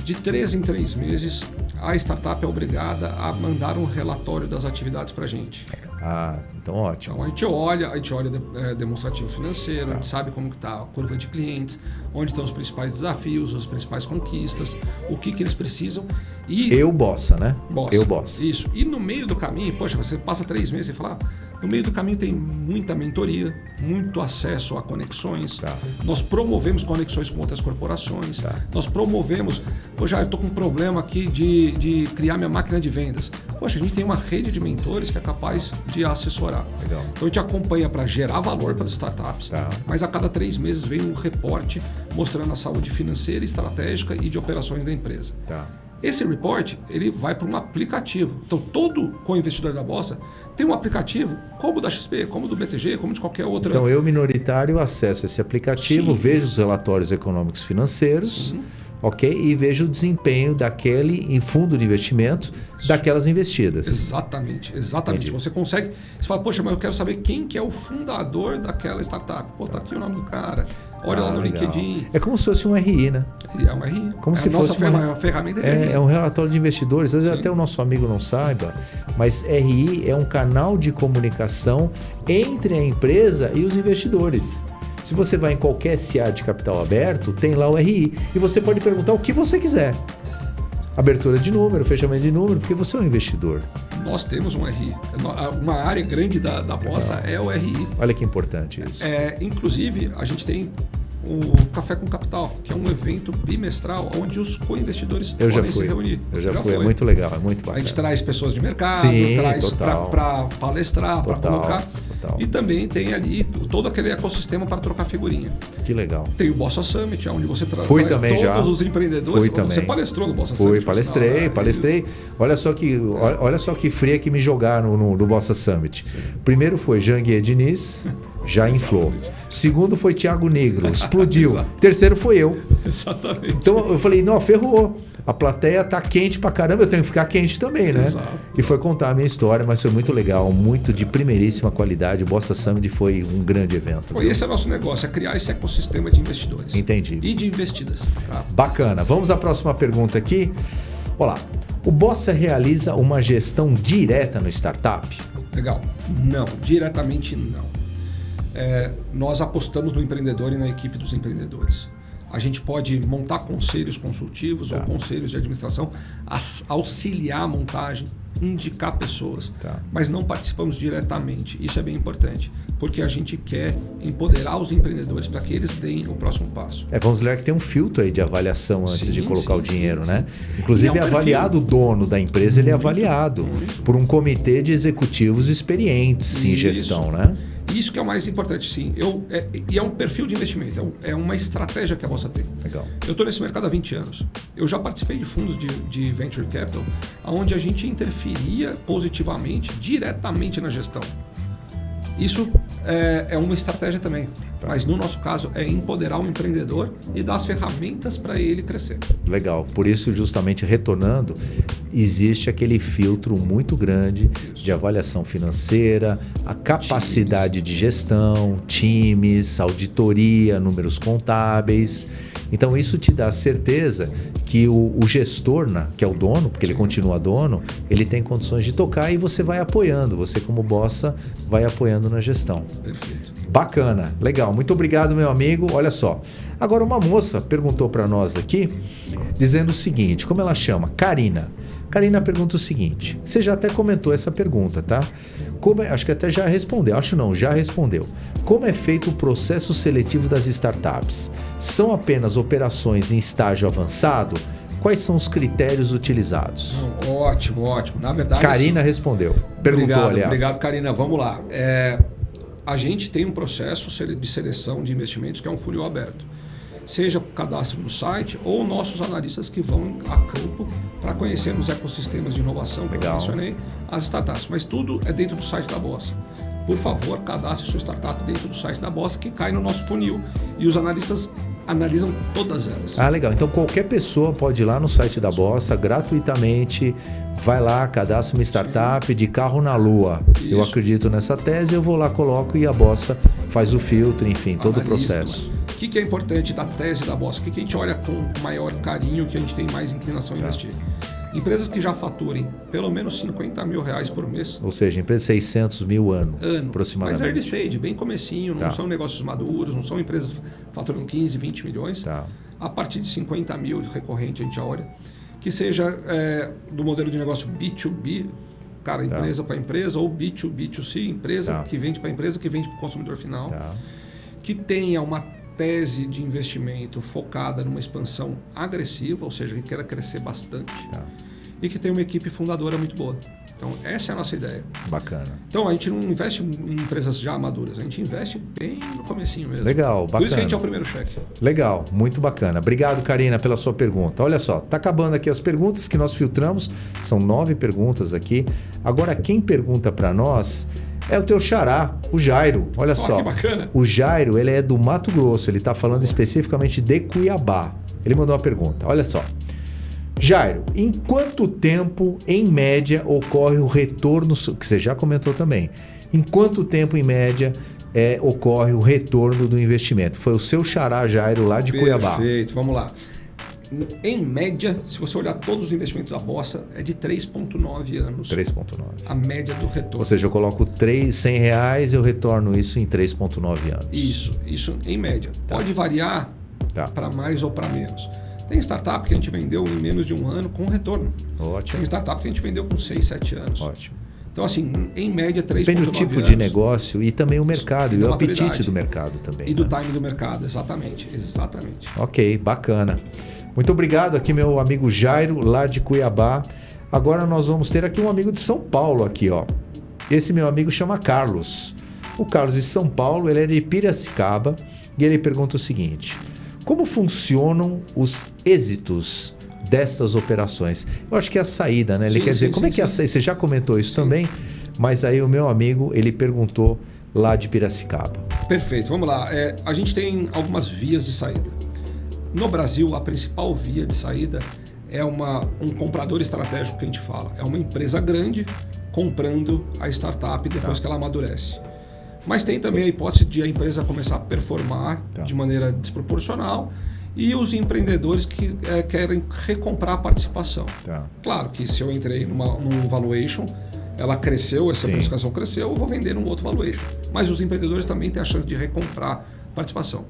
De 3 em 3 meses, a startup é obrigada a mandar um relatório das atividades para a gente. Ah, então ótimo. Então a gente olha demonstrativo financeiro, a gente sabe como está a curva de clientes, onde estão os principais desafios, as principais conquistas, o que eles precisam. E eu Bossa, né? Bossa. Eu Bossa. Isso. E no meio do caminho, poxa, você passa 3 meses e fala, no meio do caminho tem muita mentoria, muito acesso a conexões. Tá. Nós promovemos conexões com outras corporações. Tá. Nós promovemos, poxa, eu estou com um problema aqui de criar minha máquina de vendas. Poxa, a gente tem uma rede de mentores que é capaz de assessorar. Legal. Então a gente acompanha para gerar valor para as startups, mas a cada 3 meses vem um reporte mostrando a saúde financeira, estratégica e de operações da empresa. Tá. Esse report ele vai para um aplicativo. Então todo co-investidor da Bossa tem um aplicativo como o da XP, como do BTG, como de qualquer outra. Então eu, minoritário, acesso esse aplicativo, Sim. vejo os relatórios econômicos financeiros. Sim. Ok? E vejo o desempenho daquele em fundo de investimento daquelas investidas. Exatamente. Entendi. Você consegue... Você fala, poxa, mas eu quero saber quem que é o fundador daquela startup. Pô, tá aqui o nome do cara. Olha lá no legal. LinkedIn. É como se fosse um RI, né? É um RI. Como se fosse uma ferramenta de RI. É um relatório de investidores. Às vezes até o nosso amigo não saiba, mas RI é um canal de comunicação entre a empresa e os investidores. Se você vai em qualquer SA de capital aberto, tem lá o RI. E você pode perguntar o que você quiser. Abertura de número, fechamento de número, porque você é um investidor. Nós temos um RI. Uma área grande da Bossa é o RI. Olha que importante isso. Inclusive, a gente tem o Café com Capital, que é um evento bimestral onde os co-investidores podem se reunir. Eu já fui, é muito legal, é muito bacana. A gente traz pessoas de mercado, sim, traz para palestrar, para colocar. Total. E também tem ali todo aquele ecossistema para trocar figurinha. Que legal. Tem o Bossa Summit, onde você traz todos os empreendedores. Você palestrou no Bossa Summit. Palestrei. Olha só que fria que me jogaram no Bossa Summit. Sim. Primeiro foi Janguier Diniz, já inflou. Segundo foi Thiago Negro, explodiu. Terceiro foi eu. Exatamente. Então eu falei, não, ferrou. A plateia tá quente pra caramba, eu tenho que ficar quente também, né? Exato. E foi contar a minha história, mas foi muito legal, muito de primeiríssima qualidade. O Bossa Summit foi um grande evento. Esse é o nosso negócio, é criar esse ecossistema de investidores. Entendi. E de investidas. Tá? Bacana. Vamos à próxima pergunta aqui. Olá. O Bossa realiza uma gestão direta no startup? Legal. Não, diretamente não. Nós apostamos no empreendedor e na equipe dos empreendedores. A gente pode montar conselhos consultivos ou conselhos de administração, auxiliar a montagem, indicar pessoas, mas não participamos diretamente. Isso é bem importante, porque a gente quer empoderar os empreendedores para que eles deem o próximo passo. Vamos lembrar que tem um filtro aí de avaliação antes de colocar o dinheiro, né? Inclusive, é um avaliado o dono da empresa, ele é avaliado por um comitê de executivos experientes em gestão, né? Isso que é o mais importante, sim. E é um perfil de investimento, é uma estratégia que a Bossa tem. Legal. Eu estou nesse mercado há 20 anos. Eu já participei de fundos de Venture Capital, onde a gente interferia positivamente, diretamente na gestão. Isso é uma estratégia também. Mas no nosso caso é empoderar o empreendedor e dar as ferramentas para ele crescer. Legal. Por isso, justamente retornando, existe aquele filtro muito grande de avaliação financeira, a capacidade de gestão, times, auditoria, números contábeis. Então isso te dá certeza que o gestor, que é o dono, porque ele continua dono, ele tem condições de tocar e você vai apoiando. Você como bossa vai apoiando na gestão. Perfeito. Bacana, legal. Muito obrigado, meu amigo. Olha só. Agora uma moça perguntou para nós aqui, dizendo o seguinte, como ela chama? Karina. Karina pergunta o seguinte, você já até comentou essa pergunta, tá? Acho que até já respondeu, já respondeu. Como é feito o processo seletivo das startups? São apenas operações em estágio avançado? Quais são os critérios utilizados? Ótimo, ótimo. Na verdade... Karina respondeu. Perguntou, aliás. Obrigado, Karina. Vamos lá. A gente tem um processo de seleção de investimentos que é um funil aberto. Seja cadastro no site ou nossos analistas que vão a campo para conhecer os ecossistemas de inovação que eu mencionei, as startups. Mas tudo é dentro do site da Bossa. Por favor, cadastre sua startup dentro do site da Bossa, que cai no nosso funil. E os analistas analisam todas elas. Ah, legal. Então qualquer pessoa pode ir lá no site da Bossa gratuitamente, vai lá, cadastra uma startup de carro na lua. Isso. Eu acredito nessa tese, eu vou lá, coloco e a Bossa faz o filtro, enfim, todo o processo. O que é importante da tese da Bossa? O que a gente olha com maior carinho, que a gente tem mais inclinação a investir? Empresas que já faturem pelo menos 50 mil reais por mês. Ou seja, empresas de 600 mil ano, aproximadamente. Mas early stage, bem comecinho, não são negócios maduros, não são empresas faturando 15, 20 milhões. A partir de 50 mil recorrente a gente já olha. Que seja do modelo de negócio B2B, cara, empresa para empresa, ou B2B2C, empresa que vende para empresa, que vende para o consumidor final. Que tenha uma tese de investimento focada numa expansão agressiva, ou seja, que queira crescer bastante e que tenha uma equipe fundadora muito boa. Então, essa é a nossa ideia. Bacana. Então, a gente não investe em empresas já maduras, a gente investe bem no comecinho mesmo. Legal, bacana. Por isso que a gente é o primeiro cheque. Legal, muito bacana. Obrigado, Karina, pela sua pergunta. Olha só, tá acabando aqui as perguntas que nós filtramos, são 9 perguntas aqui. Agora, quem pergunta para nós é o teu xará, o Jairo. Olha só, que bacana. O Jairo, ele é do Mato Grosso, ele está falando especificamente de Cuiabá. Ele mandou uma pergunta, olha só. Jairo, em quanto tempo, em média, ocorre o retorno, que você já comentou também, em quanto tempo, em média, ocorre o retorno do investimento? Foi o seu xará, Jairo, lá de Cuiabá. Perfeito, vamos lá. Em média, se você olhar todos os investimentos da Bossa, é de 3,9 anos. 3,9. A média do retorno. Ou seja, eu coloco R$100 e eu retorno isso em 3,9 anos. Isso em média. Pode variar para mais ou para menos. Tem startup que a gente vendeu em menos de um ano com retorno. Ótimo. Tem startup que a gente vendeu com 6, 7 anos. Ótimo. Então, assim, em média, 3,9 anos. Depende do tipo de negócio e também o mercado, e o apetite do mercado também. E do time do mercado, exatamente. Ok, bacana. Muito obrigado aqui, meu amigo Jairo, lá de Cuiabá. Agora nós vamos ter aqui um amigo de São Paulo aqui, ó. Esse meu amigo chama Carlos. O Carlos de São Paulo, ele é de Piracicaba e ele pergunta o seguinte: como funcionam os êxitos destas operações? Eu acho que é a saída, né? Ele quer dizer, como é que é a saída? Você já comentou isso também, mas aí o meu amigo, ele perguntou lá de Piracicaba. Perfeito, vamos lá. A gente tem algumas vias de saída. No Brasil, a principal via de saída é um comprador estratégico que a gente fala. É uma empresa grande comprando a startup depois que ela amadurece. Mas tem também a hipótese de a empresa começar a performar de maneira desproporcional e os empreendedores que querem recomprar a participação. Claro que se eu entrei num valuation, ela cresceu, essa precificação cresceu, eu vou vender num outro valuation. Mas os empreendedores também têm a chance de recomprar participação.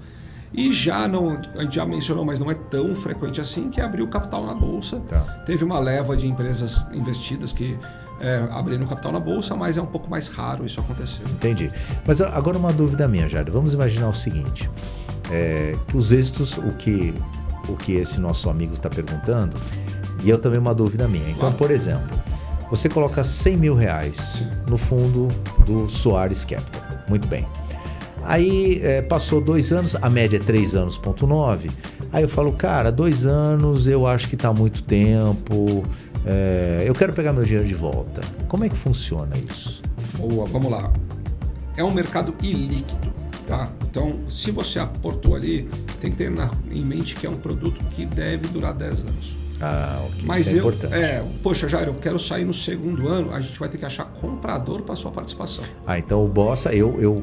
E a gente já mencionou, mas não é tão frequente assim, que é abrir o capital na Bolsa. Teve uma leva de empresas investidas que abriram o capital na Bolsa, mas é um pouco mais raro isso acontecer. Entendi. Mas agora uma dúvida minha, Jairo. Vamos imaginar o seguinte, que os êxitos, o que esse nosso amigo está perguntando, e eu também uma dúvida minha. Então, por exemplo, você coloca R$100 mil no fundo do Soares Capital. Muito bem. Aí passou 2 anos, a média é 3 anos,9. Aí eu falo, cara, 2 anos eu acho que está muito tempo, eu quero pegar meu dinheiro de volta. Como é que funciona isso? Boa, vamos lá. É um mercado ilíquido. Tá? Então, se você aportou ali, tem que ter em mente que é um produto que deve durar 10 anos. Ok. Mas isso é importante. Poxa, Jair, eu quero sair no segundo ano, a gente vai ter que achar comprador para sua participação. Então o Bossa, eu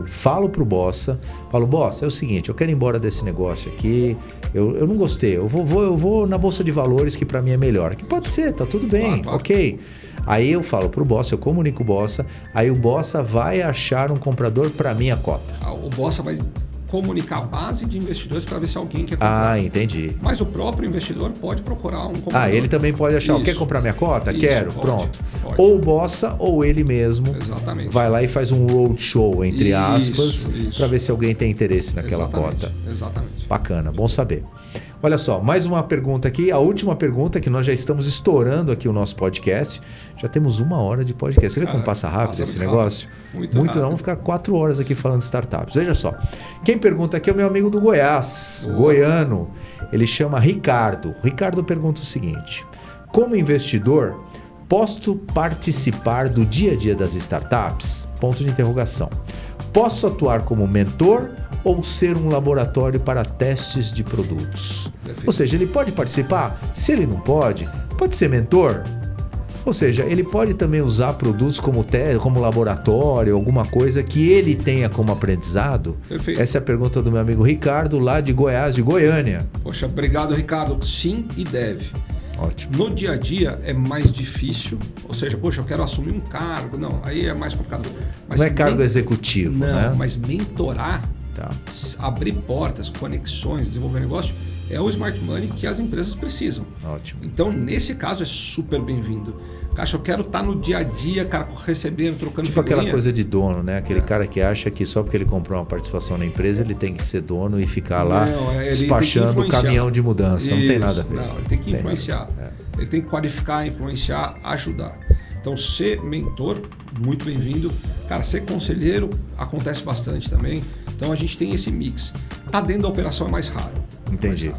falo pro Bossa, Bossa, é o seguinte, eu quero ir embora desse negócio aqui, eu não gostei, eu vou na Bolsa de Valores, que para mim é melhor. Que pode ser, tá tudo bem, claro. Ok. Aí eu falo pro Bossa, eu comunico o Bossa, aí o Bossa vai achar um comprador para minha cota. O Bossa vai comunicar a base de investidores para ver se alguém quer comprar. Entendi. Mas o próprio investidor pode procurar um comprador. Ele também pode achar, quer comprar minha cota? Quero, pronto. Pode. Ou o Bossa ou ele mesmo. Exatamente. Vai lá e faz um roadshow, entre aspas, para ver se alguém tem interesse naquela cota. Exatamente. Bacana, bom saber. Olha só, mais uma pergunta aqui, a última pergunta, que nós já estamos estourando aqui o nosso podcast. Já temos 1 hora de podcast. Você vê como passa rápido esse negócio? Muito rápido. Vamos ficar 4 horas aqui falando de startups. Veja só, quem pergunta aqui é o meu amigo do Goiás, goiano. Ele chama Ricardo. Ricardo pergunta o seguinte: como investidor, posso participar do dia a dia das startups? Ponto de interrogação. Posso atuar como mentor ou ser um laboratório para testes de produtos? Perfeito. Ou seja, ele pode participar? Se ele não pode ser mentor? Ou seja, ele pode também usar produtos como laboratório, alguma coisa que ele tenha como aprendizado? Perfeito. Essa é a pergunta do meu amigo Ricardo, lá de Goiás, de Goiânia. Poxa, obrigado, Ricardo. Sim, e deve. Ótimo. No dia a dia é mais difícil, ou seja, poxa, eu quero assumir um cargo. Não, aí é mais complicado. Mas não é cargo executivo, né? Não, mas mentorar, abrir portas, conexões, desenvolver negócio, é o smart money que as empresas precisam. Ótimo. Então, nesse caso, é super bem-vindo. Caixa, eu quero estar no dia a dia, cara, recebendo, trocando figurinha. Aquela coisa de dono, né? Aquele cara que acha que só porque ele comprou uma participação na empresa, ele tem que ser dono e ficar lá despachando o caminhão de mudança. Não tem nada a ver. Não, ele tem que influenciar. Ele tem que qualificar, influenciar, ajudar. Então, ser mentor, muito bem-vindo. Cara, ser conselheiro acontece bastante também. Então, a gente tem esse mix. Tá dentro da operação é mais raro. Entendi.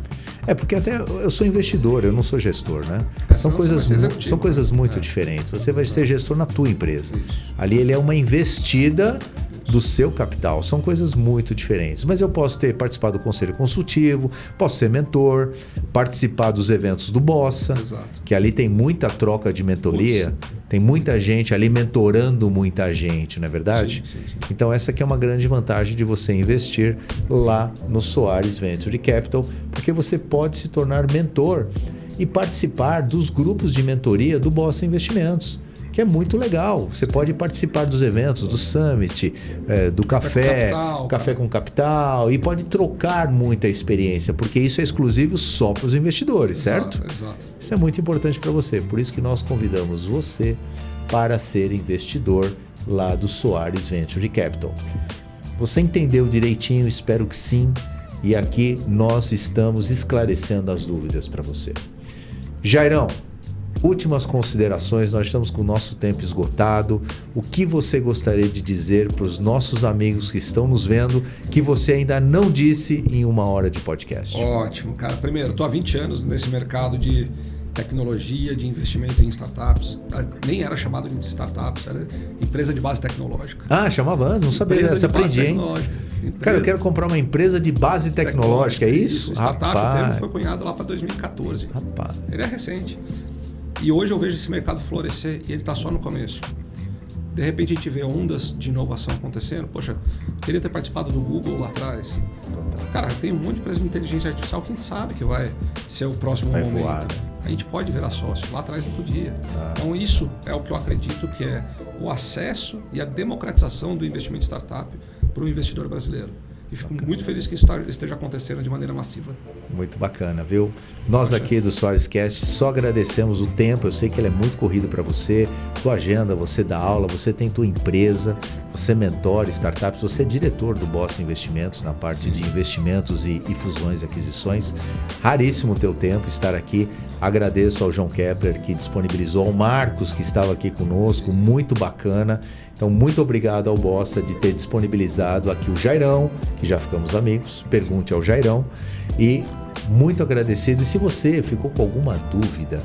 Porque até eu sou investidor, eu não sou gestor, né? São coisas muito diferentes. Você vai ser gestor na tua empresa. Isso. Ali ele é uma investida do seu capital. São coisas muito diferentes. Mas eu posso ter participado do conselho consultivo, posso ser mentor, participar dos eventos do Bossa, que ali tem muita troca de mentoria. Tem muita gente ali mentorando muita gente, não é verdade? Sim. Então essa aqui é uma grande vantagem de você investir lá no Soares Venture Capital, porque você pode se tornar mentor e participar dos grupos de mentoria do Bossa Investimentos, que é muito legal. Você pode participar dos eventos, do Summit, do Café com Capital, e pode trocar muita experiência, porque isso é exclusivo só para os investidores, certo? Exato. Isso é muito importante para você, por isso que nós convidamos você para ser investidor lá do Soares Venture Capital. Você entendeu direitinho? Espero que sim. E aqui nós estamos esclarecendo as dúvidas para você. Jairão, últimas considerações, nós estamos com o nosso tempo esgotado. O que você gostaria de dizer para os nossos amigos que estão nos vendo que você ainda não disse em 1 hora de podcast? Ótimo, cara. Primeiro, eu estou há 20 anos nesse mercado de tecnologia, de investimento em startups. Nem era chamado de startups, era empresa de base tecnológica. Chamava antes? Não sabia dessa, aprendi, hein? Cara, eu quero comprar uma empresa de base tecnológica, é isso? Startup, o termo foi cunhado lá para 2014. Rapaz. Ele é recente. E hoje eu vejo esse mercado florescer e ele está só no começo. De repente a gente vê ondas de inovação acontecendo. Poxa, queria ter participado do Google lá atrás. Cara, tem um monte de empresa de inteligência artificial que a gente sabe que vai ser o próximo momento. Voar. A gente pode virar sócio. Lá atrás não podia. Então isso é o que eu acredito que é o acesso e a democratização do investimento startup para o investidor brasileiro. E fico muito feliz que isso esteja acontecendo de maneira massiva. Muito bacana, viu? Nós aqui do Soares Cast só agradecemos o tempo. Eu sei que ele é muito corrido para você, tua agenda, você dá aula, você tem tua empresa, você mentora startups, você é diretor do Bossa Investimentos na parte de investimentos e fusões e aquisições. Raríssimo o teu tempo estar aqui. Agradeço ao João Kepler que disponibilizou, ao Marcos que estava aqui conosco, muito bacana. Então, muito obrigado ao Bossa de ter disponibilizado aqui o Jairão, que já ficamos amigos, pergunte ao Jairão. E muito agradecido. E se você ficou com alguma dúvida,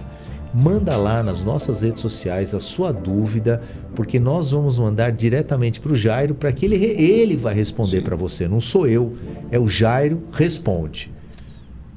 manda lá nas nossas redes sociais a sua dúvida, porque nós vamos mandar diretamente para o Jairo, para que ele vai responder para você. Não sou eu, é o Jairo Responde.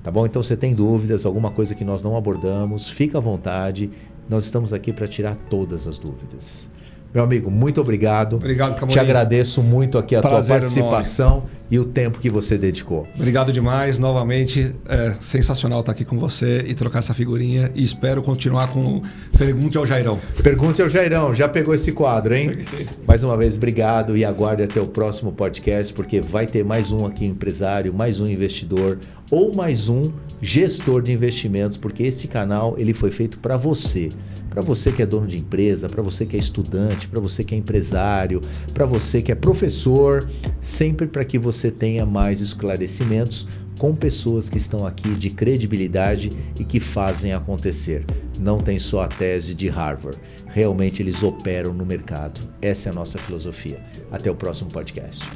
Tá bom? Então, você tem dúvidas, alguma coisa que nós não abordamos, fica à vontade. Nós estamos aqui para tirar todas as dúvidas. Meu amigo, muito obrigado. Obrigado, Camorim. Te agradeço muito aqui a tua participação enorme. E o tempo que você dedicou. Obrigado demais. Novamente, é sensacional estar aqui com você e trocar essa figurinha. E espero continuar com Pergunte ao Jairão. Pergunte ao Jairão. Já pegou esse quadro, hein? Mais uma vez, obrigado e aguarde até o próximo podcast, porque vai ter mais um aqui empresário, mais um investidor ou mais um gestor de investimentos, porque esse canal ele foi feito para você. Para você que é dono de empresa, para você que é estudante, para você que é empresário, para você que é professor, sempre para que você tenha mais esclarecimentos com pessoas que estão aqui de credibilidade e que fazem acontecer. Não tem só a tese de Harvard, realmente eles operam no mercado. Essa é a nossa filosofia. Até o próximo podcast.